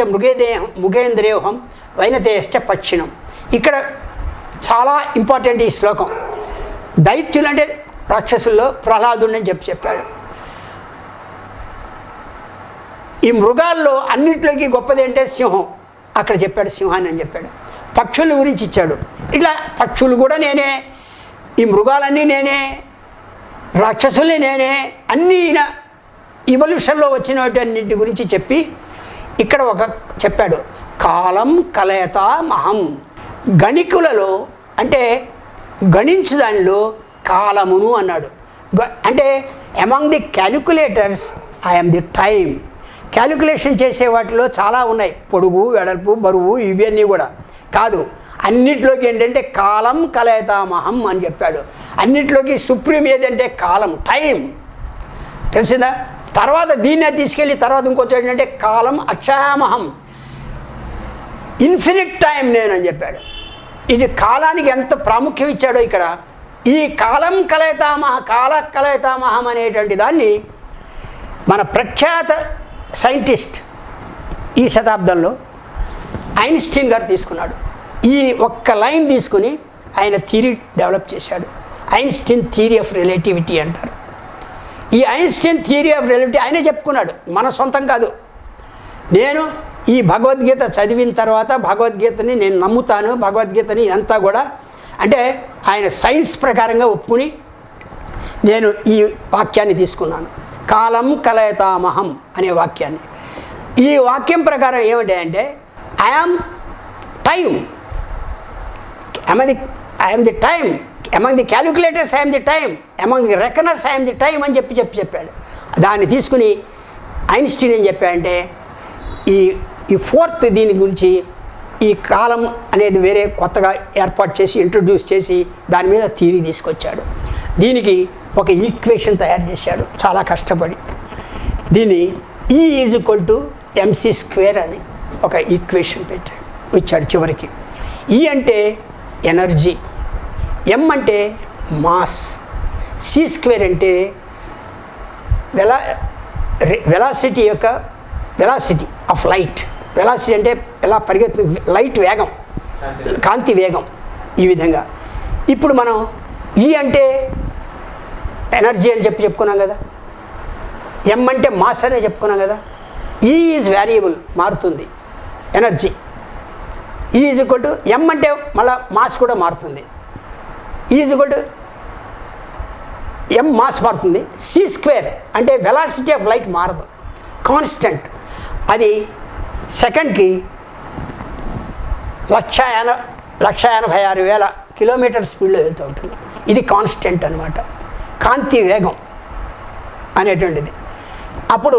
మృగేంద్రియోహం వైనతేశ్చ పక్షిణం. ఇక్కడ చాలా ఇంపార్టెంట్ ఈ శ్లోకం. దైత్యులు అంటే రాక్షసుల్లో ప్రహ్లాదుని అని చెప్పాడు. ఈ మృగాల్లో అన్నింటిలోకి గొప్పది అంటే సింహం. అక్కడ చెప్పాడు సింహాన్ని అని చెప్పాడు. పక్షుల గురించి ఇచ్చాడు. ఇట్లా పక్షులు కూడా నేనే, ఈ మృగాలన్నీ నేనే, రాక్షసుల్ని నేనే, అన్నీ ఈయన ఇవల్యూషన్లో వచ్చినన్నింటి గురించి చెప్పి ఇక్కడ ఒక చెప్పాడు, కాలం కలయతామహం. గణికులలో అంటే గణించు దానిలో కాలమును అన్నాడు. అంటే among the calculators I am the time. Calculation చేసే వాటిలో చాలా ఉన్నాయి, పొడుగు, వెడల్పు, బరువు, ఇవన్నీ కూడా కాదు. అన్నిట్లోకి ఏంటంటే కాలం కలయతామహం అని చెప్పాడు. అన్నిట్లోకి సుప్రీం ఏదంటే కాలం, టైం. తెలిసిందా? తర్వాత దీన్నే తీసుకెళ్ళి తర్వాత ఇంకొచ్చి ఏంటంటే కాలం అక్షయామహం, ఇన్ఫినిట్ టైం నేను అని చెప్పాడు. ఇది కాలానికి ఎంత ప్రాముఖ్యం ఇచ్చాడో ఇక్కడ. ఈ కాలం కలయతామహ, కాల కలయతామహం అనేటువంటి దాన్ని మన ప్రఖ్యాత సైంటిస్ట్ ఈ శతాబ్దంలో ఐన్స్టీన్ గారు తీసుకున్నాడు. ఈ ఒక్క లైన్ తీసుకుని ఆయన థియరీ డెవలప్ చేశాడు. ఐన్స్టీన్ థియరీ ఆఫ్ రిలేటివిటీ అంటారు. ఈ ఐన్స్టీన్ థియరీ ఆఫ్ రిలేటివిటీ ఆయనే చెప్పుకున్నాడు, మన సొంతం కాదు. నేను ఈ భగవద్గీత చదివిన తర్వాత భగవద్గీతని నేను నమ్ముతాను, భగవద్గీతని అంతా కూడా అంటే ఆయన సైన్స్ ప్రకారంగా ఒప్పుకుని నేను ఈ వాక్యాన్ని తీసుకున్నాను, కాలం కలయతామహం అనే వాక్యాన్ని. ఈ వాక్యం ప్రకారం ఏమిటి అంటే I am time, I am the time, among the calculators I am the time, among the reckoners I am the time అని చెప్పాడు. దాన్ని తీసుకుని ఐన్స్టీన్ ఏం చెప్పాడంటే ఈ ఫోర్త్ దీని గురించి ఈ కాలం అనేది వేరే కొత్తగా ఏర్పాటు చేసి ఇంట్రొడ్యూస్ చేసి దాని మీద థియరీ తీసుకొచ్చాడు. దీనికి ఒక ఈక్వేషన్ తయారు చేశాడు చాలా కష్టపడి. దీన్ని E=mc² అని ఒక ఈక్వేషన్ పెట్టాడు, ఇచ్చాడు చివరికి. ఈ అంటే ఎనర్జీ, M అంటే మాస్, C² అంటే వెలాసిటీ యొక్క వెలాసిటీ ఆఫ్ లైట్. వెలాసిటీ అంటే ఎలా పరిగెత్తుంది, లైట్ వేగం, కాంతి వేగం. ఈ విధంగా ఇప్పుడు మనం ఈ అంటే ఎనర్జీ అని చెప్పుకున్నాం కదా, M అంటే మాస్ అనే చెప్పుకున్నాం కదా. E ఈజ్ వేరియబుల్, మారుతుంది ఎనర్జీ. M అంటే మళ్ళీ మాస్ కూడా మారుతుంది. M మాస్ మారుతుంది. C² అంటే వెలాసిటీ ఆఫ్ లైట్ మారదు, కాన్స్టెంట్. అది సెకండ్కి 1,86,000 కిలోమీటర్ స్పీడ్లో వెళ్తూ ఉంటుంది. ఇది కాన్స్టెంట్ అనమాట, కాంతి వేగం అనేటువంటిది. అప్పుడు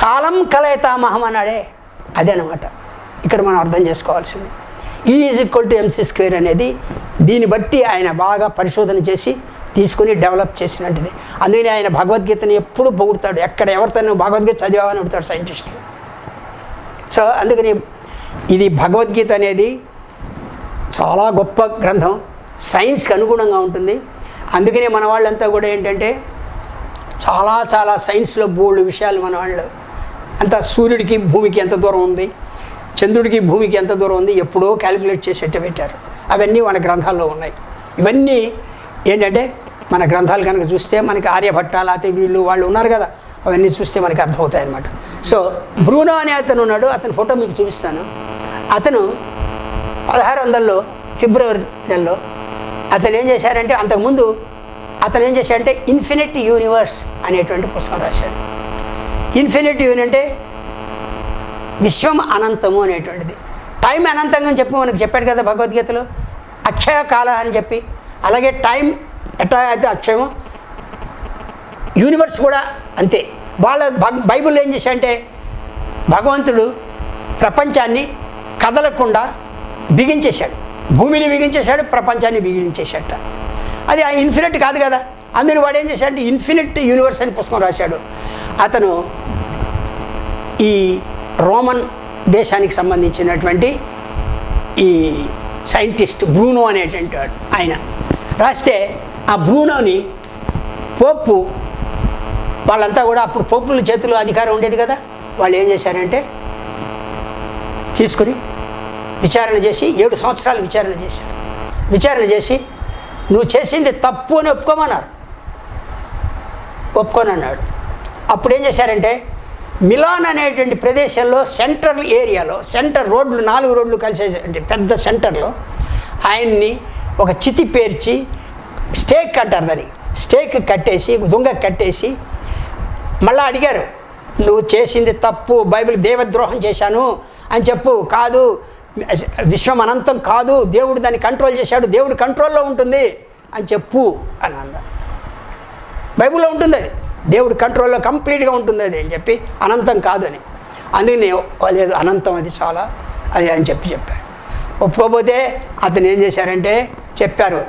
కాలం కలయతామహం అన్నాడే, అదే అనమాట ఇక్కడ మనం అర్థం చేసుకోవాల్సింది. E=mc² అనేది దీన్ని బట్టి ఆయన బాగా పరిశోధన చేసి తీసుకుని డెవలప్ చేసినట్టుది. అందుకని ఆయన భగవద్గీతని ఎప్పుడు పొగుడతాడు. ఎక్కడ ఎవరితో భగవద్గీత చదివామని అడుగుతాడు సైంటిస్టులు. సో అందుకని ఇది భగవద్గీత అనేది చాలా గొప్ప గ్రంథం, సైన్స్కి అనుగుణంగా ఉంటుంది. అందుకనే మన వాళ్ళంతా కూడా ఏంటంటే చాలా చాలా సైన్స్లో బోల్డ్ విషయాలు మన వాళ్ళు అంతా, సూర్యుడికి భూమికి ఎంత దూరం ఉంది, చంద్రుడికి భూమికి ఎంత దూరం ఉంది ఎప్పుడో క్యాలిక్యులేట్ చేసేట్టు పెట్టారు. అవన్నీ మన గ్రంథాల్లో ఉన్నాయి. ఇవన్నీ ఏంటంటే మన గ్రంథాలు కనుక చూస్తే మనకి ఆర్యభట్ట లేకపోతే వీళ్ళు వాళ్ళు ఉన్నారు కదా, అవన్నీ చూస్తే మనకి అర్థమవుతాయి అన్నమాట. సో బ్రూనో అనే అతను ఉన్నాడు, అతని ఫోటో మీకు చూపిస్తాను. అతను 1600 ఫిబ్రవరి నెలలో అతను ఏం చేశారంటే, అంతకుముందు అతను ఏం చేశాడంటే ఇన్ఫినిట్ యూనివర్స్ అనేటువంటి పుస్తకం రాశాడు. ఇన్ఫినిట్ యూనివర్స్ అంటే విశ్వం అనంతము అనేటువంటిది. టైం అనంతంగా అని చెప్పి మనకు చెప్పాడు కదా భగవద్గీతలో, అక్షయ కాల అని చెప్పి. అలాగే టైం ఎట్లా అయితే అక్షయమో యూనివర్స్ కూడా అంతే. వాళ్ళ బైబిల్లో ఏం చేశాడంటే భగవంతుడు ప్రపంచాన్ని కదలకుండా బిగించేశాడు, భూమిని బిగించేశాడు, ప్రపంచాన్ని బిగించేశాట. అది ఆ ఇన్ఫినిట్ కాదు కదా. అందుకని వాడు ఏం చేశాడంటే ఇన్ఫినిట్ యూనివర్స్ అని పుస్తకం రాశాడు. అతను ఈ రోమన్ దేశానికి సంబంధించినటువంటి ఈ సైంటిస్ట్ బ్రూనో అనేటువంటి వాడు ఆయన రాస్తే, ఆ బ్రూనోని పోపు వాళ్ళంతా కూడా, అప్పుడు పోపుల చేతిలో అధికారం ఉండేది కదా, వాళ్ళు ఏం చేశారంటే తీసుకుని విచారణ చేసి 7 సంవత్సరాలు విచారణ చేశారు. విచారణ చేసి నువ్వు చేసింది తప్పు అని ఒప్పుకోమన్నారు. ఒప్పుకొని అన్నాడు. అప్పుడు ఏం చేశారంటే మిలాన్ అనేటువంటి ప్రదేశంలో సెంట్రల్ ఏరియాలో, సెంటర్ రోడ్లు 4 రోడ్లు కలిసే పెద్ద సెంటర్లో ఆయన్ని ఒక చితి పేర్చి స్టేక్ అంటారు దాన్ని, స్టేక్ కట్టేసి దుంగ కట్టేసి మళ్ళీ అడిగారు, నువ్వు చేసింది తప్పు, బైబిల్ దేవద్రోహం చేశాను అని చెప్పు. కాదు, విశ్వం అనంతం కాదు, దేవుడు దాన్ని కంట్రోల్ చేశాడు, దేవుడు కంట్రోల్లో ఉంటుంది అని చెప్పు అని అన్నారు. బైబిల్లో ఉంటుంది అది, దేవుడు కంట్రోల్లో కంప్లీట్గా ఉంటుంది అది అని చెప్పి, అనంతం కాదు అని. అందుకని లేదు, అనంతం అది చాలా అది అని చెప్పాడు. ఒప్పుకోకపోతే అతను ఏం చేశారంటే చెప్పారు,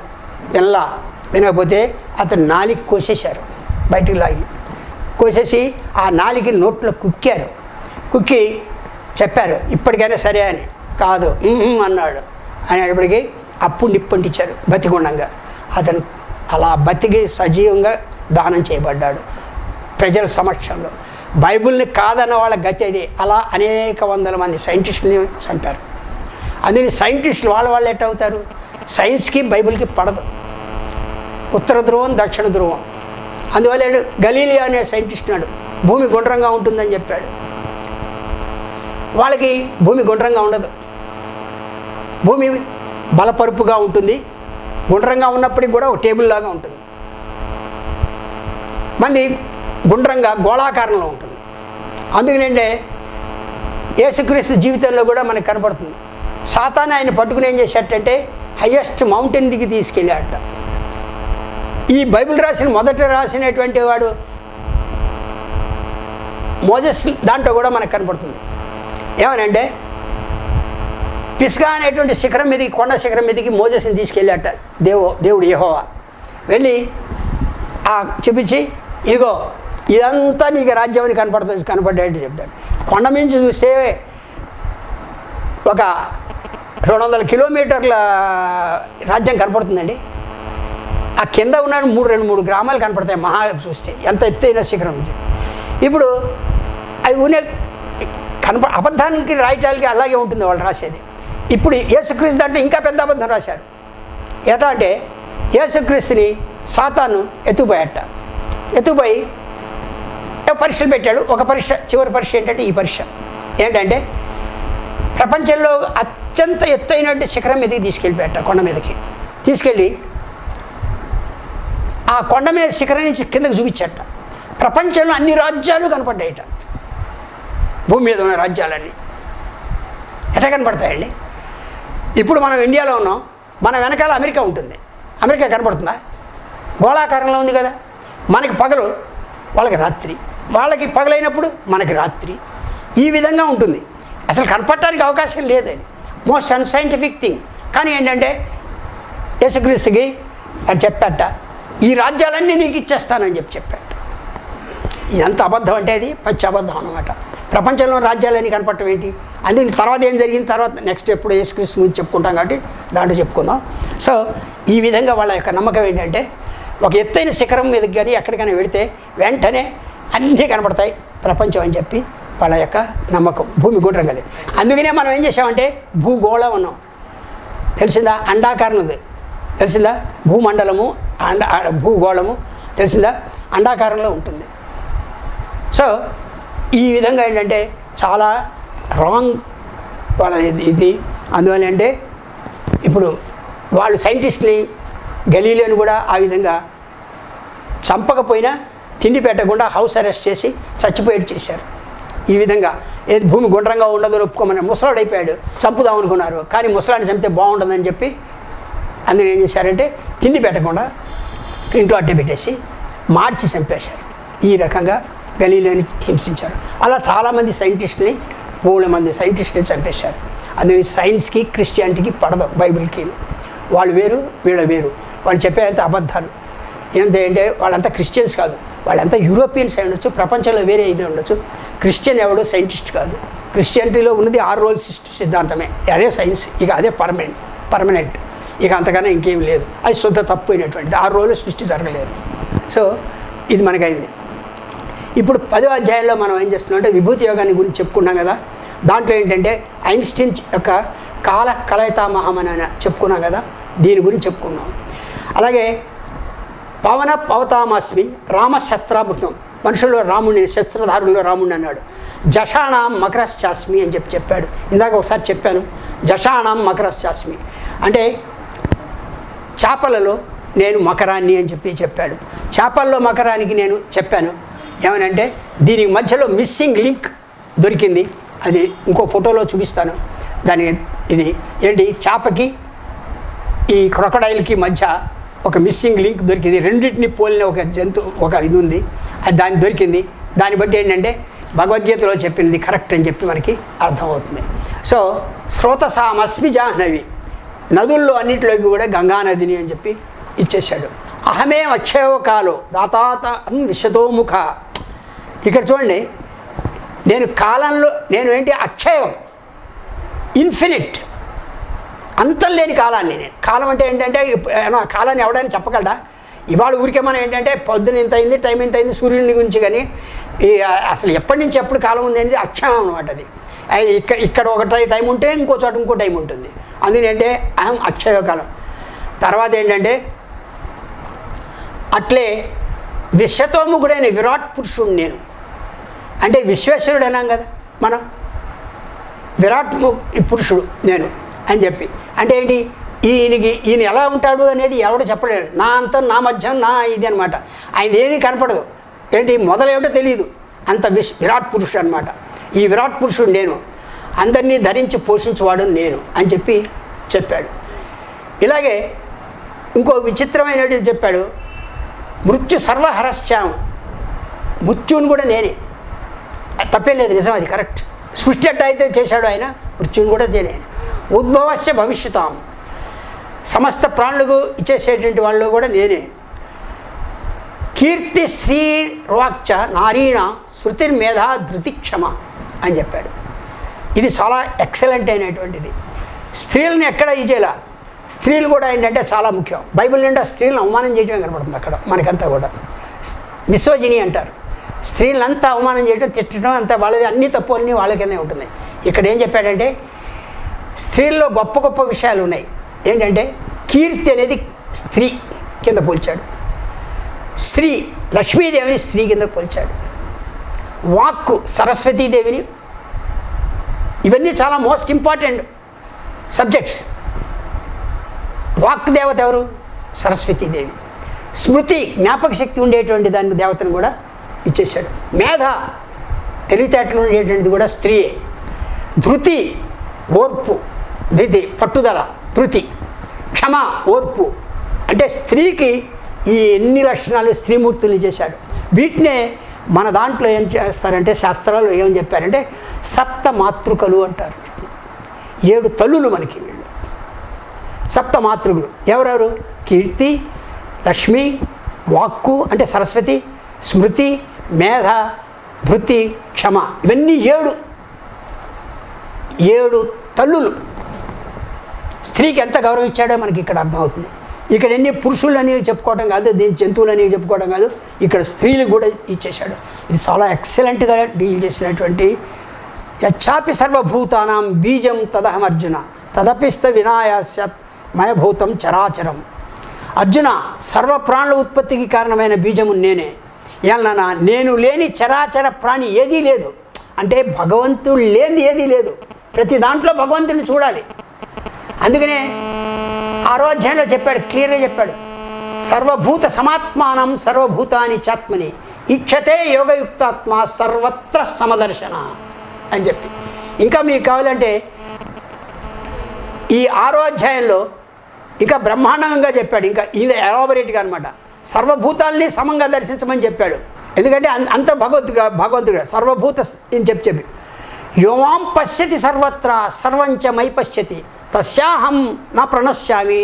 వినకపోతే అతను నాలిక కోసేశారు, బయటికి లాగి కోసేసి ఆ నాలిక నోట్లో కుక్కారు. కుక్కి చెప్పారు ఇప్పటికైనా సరే అని. కాదు అన్నాడు. అనేటప్పటికీ అప్పుడు నిప్పంటించారు బతికుండంగా. అతను అలా బతికి సజీవంగా దానం చేయబడ్డాడు ప్రజల సమక్షంలో. బైబిల్ని కాదన్న వాళ్ళ గతి అది. అలా అనేక వందల మంది సైంటిస్టుని చంపారు. అందుకని సైంటిస్టులు వాళ్ళు ఎట్ అవుతారు? సైన్స్కి బైబిల్కి పడదు. ఉత్తర ధ్రువం, దక్షిణ ధ్రువం. అందువల్ల గలీలియో అనే సైంటిస్ట్ నాడు భూమి గుండ్రంగా ఉంటుందని చెప్పాడు. వాళ్ళకి భూమి గుండ్రంగా ఉండదు, భూమి బలపరుపుగా ఉంటుంది. గుండ్రంగా ఉన్నప్పటికి కూడా ఒక టేబుల్ లాగా ఉంటుంది. మంది గుండ్రంగా గోళాకారంలో ఉంటుంది. అందుకనంటే యేసుక్రీస్తు జీవితంలో కూడా మనకు కనపడుతుంది. సాతాను ఆయన పట్టుకుని ఏం చేశాడంటే హయ్యెస్ట్ మౌంటైన్ దిగి తీసుకెళ్ళాడట. ఈ బైబిల్ మొదట రాసినటువంటి వాడు మోజెస్ దాంట్లో కూడా మనకు కనపడుతుంది. ఏమనంటే పిస్గా అనేటువంటి శిఖరం మీదకి, కొండ శిఖరం మీదకి మోజెస్ని తీసుకెళ్ళాట దేవుడు యెహోవా. వెళ్ళి చూపించి ఇదిగో ఇదంతా నీకు రాజ్యం అని కనపడ్డాడు చెప్తాడు. కొండ మించి చూస్తే ఒక 200 కిలోమీటర్ల రాజ్యం కనపడుతుందండి. ఆ కింద ఉన్న 2-3 గ్రామాలు కనపడతాయి మహా చూస్తే, ఎంత ఎత్తైన శిఖరం ఇది. ఇప్పుడు అది అబద్ధానికి రాయటానికి అలాగే ఉంటుంది వాళ్ళు రాసేది. ఇప్పుడు యేసుక్రీస్తు దాంట్లో ఇంకా పెద్ద అబద్ధం రాశారు. ఎట్లా అంటే యేసుక్రీస్తుని సాతాను ఎత్తుపోయి పరీక్షలు పెట్టాడు. ఒక పరీక్ష, చివరి పరీక్ష ఏంటంటే ఈ పరీక్ష ఏంటంటే ప్రపంచంలో అత్యంత ఎత్తైనటువంటి శిఖరం మీదకి తీసుకెళ్ళిపోయాట. కొండ మీదకి తీసుకెళ్ళి ఆ కొండ మీద శిఖరం నుంచి కిందకు చూపించాట. ప్రపంచంలో అన్ని రాజ్యాలు కనపడ్డాయట. భూమి మీద ఉన్న రాజ్యాలన్నీ ఎట్లా కనపడతాయండి? ఇప్పుడు మనం ఇండియాలో ఉన్నాం, మన వెనకాల అమెరికా ఉంటుంది. అమెరికా కనపడుతుందా? గోళాకారంలో ఉంది కదా. మనకి పగలు, వాళ్ళకి రాత్రి. వాళ్ళకి పగలైనప్పుడు మనకి రాత్రి. ఈ విధంగా ఉంటుంది. అసలు కనపడటానికి అవకాశం లేదు. అది మోస్ట్ అన్సైంటిఫిక్ థింగ్. కానీ ఏంటంటే యేసుక్రీస్తుకి అది చెప్పాట, ఈ రాజ్యాలన్నీ నీకు ఇచ్చేస్తానని చెప్పాడు. ఎంత అబద్ధం అంటే అది పచ్చి అబద్ధం అన్నమాట. ప్రపంచంలో రాజ్యాలన్నీ కనపడటం ఏంటి? అందుకని తర్వాత ఏం జరిగింది, తర్వాత నెక్స్ట్ ఎప్పుడు యేసుక్రీస్తు గురించి చెప్పుకుంటాం కాబట్టి దాంట్లో చెప్పుకుందాం. సో ఈ విధంగా వాళ్ళ యొక్క నమ్మకం ఏంటంటే ఒక ఎత్తైన శిఖరం మీదకి కానీ ఎక్కడికైనా వెళితే వెంటనే అన్నీ కనపడతాయి ప్రపంచం అని చెప్పి వాళ్ళ యొక్క నమ్మకం. భూమి గుండ్రంగా లేదు. అందుకనే మనం ఏం చేసామంటే భూగోళం ఉన్నాం, తెలిసిందా? అండాకారం ఉంది, తెలిసిందా? భూమండలము భూగోళము తెలిసిందా? అండాకారంలో ఉంటుంది. సో ఈ విధంగా ఏంటంటే చాలా రాంగ్ వాళ్ళ ఇది. అందువల్ల అంటే ఇప్పుడు వాళ్ళు సైంటిస్ట్ని గలీలియోని కూడా ఆ విధంగా చంపకపోయినా తిండి పెట్టకుండా హౌస్ అరెస్ట్ చేసి చచ్చిపోయేట్టు చేశారు. ఈ విధంగా ఏది భూమి గుండ్రంగా ఉండదు ఒప్పుకోమని ముసలాడు అయిపోయాడు, చంపుదాం అనుకున్నారు. కానీ ముసలాడిని చంపితే బాగుంటుందని చెప్పి అందులో ఏం చేశారంటే తిండి పెట్టకుండా ఇంట్లో అట్టే పెట్టేసి మార్చి చంపేశారు. ఈ రకంగా గలీలియోని హింసించారు. అలా చాలామంది సైంటిస్టుని, 3 మంది సైంటిస్టుని చంపేశారు. అందుకని సైన్స్కి క్రిస్టియానిటీకి పడదు, బైబిల్కి. వాళ్ళు వేరు, వీళ్ళ వేరు. వాళ్ళు చెప్పేంత అబద్ధాలు. ఏంటంటే వాళ్ళంతా క్రిస్టియన్స్ కాదు, వాళ్ళంతా యూరోపియన్స్ అయి ఉండొచ్చు, ప్రపంచంలో వేరే ఇది ఉండొచ్చు. క్రిస్టియన్ ఎవడో సైంటిస్ట్ కాదు. క్రిస్టియానిటీలో ఉన్నది 6 రోజుల సిద్ధాంతమే, అదే సైన్స్. ఇక అదే పర్మనెంట్. ఇక అంతకన్నా ఇంకేం లేదు. అది శుద్ధ తప్పు అయినటువంటిది. 6 రోజులు సృష్టి జరగలేదు. సో ఇది మనకైంది. ఇప్పుడు 10వ అధ్యాయంలో మనం ఏం చేస్తున్నామంటే విభూతి యోగాన్ని గురించి చెప్పుకున్నాం కదా. దాంట్లో ఏంటంటే ఐన్స్టీన్ యొక్క కలయితామహం అని చెప్పుకున్నాం కదా, దీని గురించి చెప్పుకున్నాం. అలాగే పవతామస్మి రామశత్రాభృతం, మనుషుల్లో రాముడిని, శస్త్రధారుల్లో రాముడిని అన్నాడు. జషాణం మకరశ్చాస్మి అని చెప్పాడు. ఇందాక ఒకసారి చెప్పాను, జషాణం మకరశ్చాస్మి అంటే చేపలలో నేను మకరాన్ని అని చెప్పాడు. చేపల్లో మకరానికి నేను చెప్పాను ఏమనంటే దీనికి మధ్యలో మిస్సింగ్ లింక్ దొరికింది. అది ఇంకో ఫోటోలో చూపిస్తాను. దాని ఇది ఏంటి, చేపకి ఈ క్రొకడైల్కి మధ్య ఒక మిస్సింగ్ లింక్ దొరికింది. రెండింటిని పోలిన ఒక ఒక ఇది ఉంది, అది దానికి దొరికింది. దాన్ని బట్టి ఏంటంటే భగవద్గీతలో చెప్పింది కరెక్ట్ అని చెప్పి మనకి అర్థమవుతుంది. సో స్రోతసామస్మి జాహ్నవి, నదుల్లో అన్నింటిలోకి కూడా గంగా నదిని అని చెప్పి ఇచ్చేశాడు. అహమే అక్షయోకాలో దాతాత విశ్వతోముఖ. ఇక్కడ చూడండి, నేను కాలంలో నేను ఏంటి అక్షయం, ఇన్ఫినిట్, అంతం లేని కాలాన్ని నేను. కాలం అంటే ఏంటంటే కాలాన్ని ఎవడైనా చెప్పగలడా? ఇవాళ ఊరికే మనం ఏంటంటే పొద్దున ఇంత అయింది, టైం ఇంత అయింది, సూర్యుని గురించి, కానీ అసలు ఎప్పటి నుంచి ఎప్పుడు కాలం ఉంది అనేది అక్షయం అనమాట. అది ఇక్కడ ఒక టైం ఉంటే ఇంకో చోట ఇంకో టైం ఉంటుంది. అందుకంటే అహం అక్షయ కాలం. తర్వాత ఏంటంటే అట్లే విశ్వతోముఖుడైన విరాట్ పురుషుడు నేను, అంటే విశ్వేశ్వరుడు అన్నాం కదా మనం, విరాట్ పురుషుడు నేను అని చెప్పి. అంటే ఏంటి, ఈయన ఎలా ఉంటాడు అనేది ఎవడు చెప్పలేడు. నా అంతం, నా మధ్యం, నా ఇది అనమాట. ఆయన ఏది కనపడదు, ఏంటి మొదలేమిటో తెలియదు, అంత విరాట్ పురుషుడు అనమాట. ఈ విరాట్ పురుషుడు నేను, అందరినీ ధరించి పోషించేవాడు నేను అని చెప్పాడు. ఇలాగే ఇంకో విచిత్రమైనది చెప్పాడు, మృత్యు సర్వహరశ్చాం, మృత్యుని కూడా నేనే. తప్పేం లేదు, నిజం, అది కరెక్ట్. సృష్టి అయితే చేశాడు ఆయన, మృత్యుని కూడా నేనే. ఉద్భవస్య భవిష్యతాం, సమస్త ప్రాణులకు ఇచ్చేసేటువంటి వాళ్ళు కూడా నేనే. కీర్తి శ్రీ వాక్చ నారీణ శృతిర్మేధా ధృతి క్షమ అని చెప్పాడు. ఇది చాలా ఎక్సలెంట్ అయినటువంటిది. స్త్రీలను ఎక్కడ ఇచ్చేలా, స్త్రీలు కూడా ఏంటంటే చాలా ముఖ్యం. బైబిల్ నిండా స్త్రీలను అవమానం చేయడమే కనపడుతుంది అక్కడ మనకంతా కూడా. మిసోజిని అంటారు, స్త్రీలంతా అవమానం చేయడం, తిట్టడం అంతా వాళ్ళది, అన్ని తప్పు అన్నీ వాళ్ళ కిందే ఉంటున్నాయి. ఇక్కడ ఏం చెప్పాడంటే స్త్రీల్లో గొప్ప గొప్ప విషయాలు ఉన్నాయి. ఏంటంటే కీర్తి అనేది స్త్రీ కింద పోల్చాడు, శ్రీ లక్ష్మీదేవిని స్త్రీ కింద పోల్చాడు, వాక్కు సరస్వతీదేవిని. ఇవన్నీ చాలా మోస్ట్ ఇంపార్టెంట్ సబ్జెక్ట్స్. వాక్ దేవత ఎవరు? సరస్వతీదేవి. స్మృతి, జ్ఞాపక శక్తి ఉండేటువంటి దాని దేవతను కూడా ఇచ్చేశాడు. మేధ, తెలివితేటలు ఉండేటువంటిది కూడా స్త్రీయే. ధృతి, ఓర్పు, ధృతి పట్టుదల, ధృతి. క్షమ, ఓర్పు. అంటే స్త్రీకి ఈ ఎన్ని లక్షణాలు స్త్రీమూర్తులు చేశాడు. వీటినే మన దాంట్లో ఏం చేస్తారంటే శాస్త్రాలు ఏమని చెప్పారంటే సప్త మాతృకలు అంటారు. 7 తల్లులు మనకి వీళ్ళు, సప్త మాతృకులు. ఎవరెవరు? కీర్తి, లక్ష్మి, వాక్కు అంటే సరస్వతి, స్మృతి, మేధ, ధృతి, క్షమ. ఇవన్నీ 7 తల్లులు. స్త్రీకి ఎంత గౌరవం ఇచ్చాడో మనకి ఇక్కడ అర్థమవుతుంది. ఇక్కడ ఎన్ని పురుషులని చెప్పుకోవడం కాదు, దీని జంతువులని చెప్పుకోవడం కాదు, ఇక్కడ స్త్రీలు కూడా ఇచ్చేశాడు. ఇది చాలా ఎక్సలెంట్గా డీల్ చేసినటువంటి. యచ్చాపి సర్వభూతానాం బీజం తదహమర్జున తదపిస్త వినాయాస్యత్ మయభూతం చరాచరం. అర్జున, సర్వప్రాణుల ఉత్పత్తికి కారణమైన బీజము నేనే. ఏమన్నా, నేను లేని చరాచర ప్రాణి ఏదీ లేదు. అంటే భగవంతుడు లేనిది ఏదీ లేదు. ప్రతి దాంట్లో భగవంతుడిని చూడాలి. అందుకనే 6వ అధ్యాయంలో చెప్పాడు, క్లియర్గా చెప్పాడు, సర్వభూత సమాత్మానం సర్వభూతాని చాత్మని ఈక్షతే యోగయుక్తాత్మ సర్వత్ర సమదర్శన అని చెప్పి. ఇంకా మీకు కావాలంటే ఈ 6వ అధ్యాయంలో ఇంకా బ్రహ్మాండంగా చెప్పాడు. ఇంకా ఇది ఎలాబొరేట్గా అనమాట. సర్వభూతాల్ని సమంగా దర్శించమని చెప్పాడు. ఎందుకంటే అంత భగవంతుడు సర్వభూత అని చెప్పి యోమాం పశ్యతి సర్వత్ర సర్వంచ మై పశ్యతి తస్యాహం నా ప్రణశ్యామి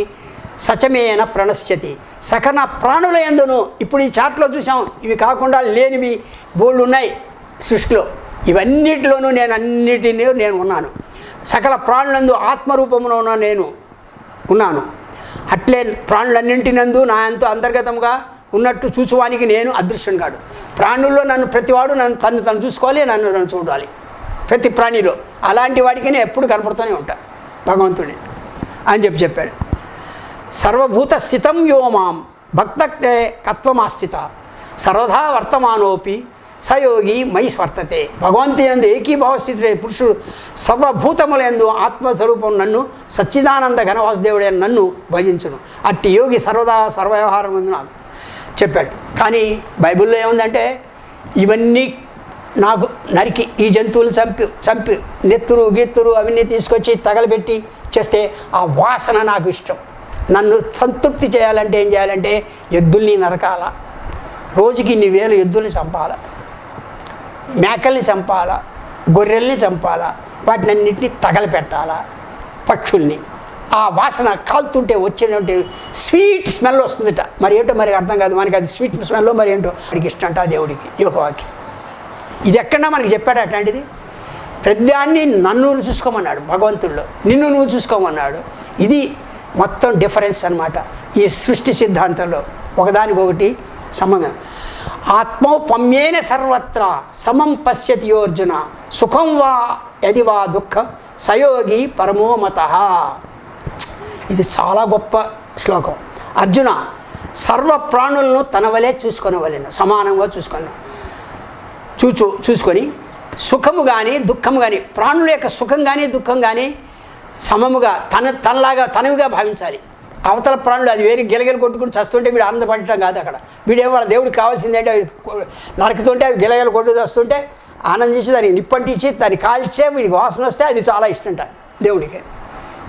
సచమేన ప్రణశ్యతి. సకన ప్రాణుల యందును. ఇప్పుడు ఈ చాట్లో చూసాం, ఇవి కాకుండా లేనివి బోళ్ళు ఉన్నాయి సృష్టిలో. ఇవన్నిటిలోనూ నేను ఉన్నాను. సకల ప్రాణులందు ఆత్మరూపంలో నేను ఉన్నాను. అట్లే ప్రాణులన్నింటినందు నా ఎంతో అంతర్గతంగా ఉన్నట్టు చూచువానికి నేను అదృశ్యం కాడు. ప్రాణుల్లో నన్ను ప్రతివాడు తను చూసుకోవాలి, నన్ను చూడాలి. ప్రతి ప్రాణిలో అలాంటి వాడికి నేను ఎప్పుడు కనపడుతూనే ఉంటాను భగవంతుడి అని చెప్పాడు. సర్వభూత స్థితం యోమాం భక్త కత్వమాస్థిత. సర్వదా వర్తమానోపి సయోగి మయి స్వర్తతే. భగవంతుని ఏకీభావ స్థితిలో పురుషుడు సర్వభూతములందు ఆత్మస్వరూపం నన్ను సచ్చిదానంద ఘనవాసుదేవుడైన నన్ను భజించును. అట్టి యోగి సర్వదా సర్వవ్యవహారం ముందు నాకు చెప్పాడు. కానీ బైబిల్లో ఏముందంటే ఇవన్నీ నాకు నరికి ఈ జంతువులు చంపి నెత్తురు గీత్తురు అవన్నీ తీసుకొచ్చి తగలబెట్టి చేస్తే ఆ వాసన నాకు ఇష్టం. నన్ను సంతృప్తి చేయాలంటే ఏం చేయాలంటే ఎద్దుల్ని నరకాల, రోజుకి ఇన్ని వేలు ఎద్దుల్ని చంపాల, మేకల్ని చంపాలా, గొర్రెల్ని చంపాలా, వాటిని అన్నింటినీ తగలపెట్టాలా, పక్షుల్ని. ఆ వాసన కాలుతుంటే వచ్చేటువంటి స్వీట్ స్మెల్ వస్తుందిట. మరి ఏంటో మరి అర్థం కాదు మనకి, అది స్వీట్ స్మెల్లో మరి ఏంటో వాడికి ఇష్టం అంట దేవుడికి, యెహోవాకి. ఇది ఎక్కడన్నా మనకి చెప్పాడు అట్లాంటిది? ప్రతిదాన్ని నన్ను చూసుకోమన్నాడు భగవంతుల్లో, నిన్ను నువ్వు చూసుకోమన్నాడు. ఇది మొత్తం డిఫరెన్స్ అన్నమాట ఈ సృష్టి సిద్ధాంతంలో, ఒకదానికొకటి సంబంధం. ఆత్మౌపమ్యేన సర్వత్ర సమం పశ్యతి యోర్జున సుఖం వా యది వా దుఃఖం సయోగి పరమోమతః. ఇది చాలా గొప్ప శ్లోకం. అర్జున, సర్వ ప్రాణులను తన వలె చూసుకొనవలెను, సమానంగా చూసుకొని సుఖము కానీ దుఃఖము కానీ, ప్రాణుల యొక్క సుఖం కానీ దుఃఖం కానీ సమముగా తనవిగా భావించాలి. అవతల ప్రాణులు అది వేరే గిలగిల కొట్టుకుని చస్తుంటే వీడు ఆనందపడటం కాదు. అక్కడ వీడేమో వాళ్ళ దేవుడికి కావాల్సిందంటే అవి నరుకుతుంటే అవి గిలగిల కొట్టుకు వస్తుంటే ఆనందించి దానికి నిప్పంటించి దాన్ని కాల్చే వీడికి వాసన వస్తే అది చాలా ఇష్టంట దేవుడికి.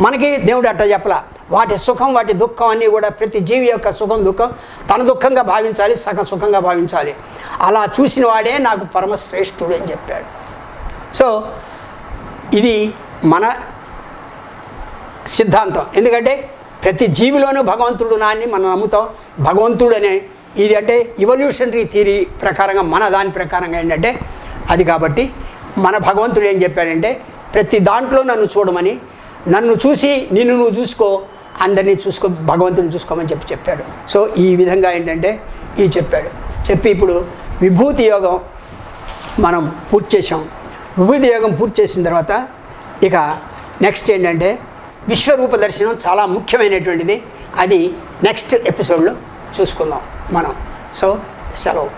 మనకి దేవుడు అట్లా చెప్పలా. వాటి సుఖం వాటి దుఃఖం అన్నీ కూడా ప్రతి జీవి యొక్క సుఖం దుఃఖం తన దుఃఖంగా భావించాలి, సగం సుఖంగా భావించాలి. అలా చూసిన వాడే నాకు పరమశ్రేష్ఠుడు అని చెప్పాడు. సో ఇది మన సిద్ధాంతం. ఎందుకంటే ప్రతి జీవిలోనూ భగవంతుడు నాన్ని మనం నమ్ముతాం. భగవంతుడు అనే ఇది అంటే ఇవల్యూషనరీ థియరీ ప్రకారంగా మన దాని ప్రకారంగా ఏంటంటే అది. కాబట్టి మన భగవంతుడు ఏం చెప్పాడంటే ప్రతి దాంట్లో నన్ను చూడమని, నన్ను చూసి నిన్ను నువ్వు చూసుకో, అందరినీ చూసుకో, భగవంతుని చూసుకోమని చెప్పాడు. సో ఈ విధంగా ఏంటంటే ఇది చెప్పి ఇప్పుడు విభూతి యోగం మనం పూర్తి చేసాం. విభూతి యోగం పూర్తి చేసిన తర్వాత ఇక నెక్స్ట్ ఏంటంటే విశ్వరూప దర్శనం చాలా ముఖ్యమైనటువంటిది. అది నెక్స్ట్ ఎపిసోడ్లో చూసుకుందాం మనం. సో సెలవు.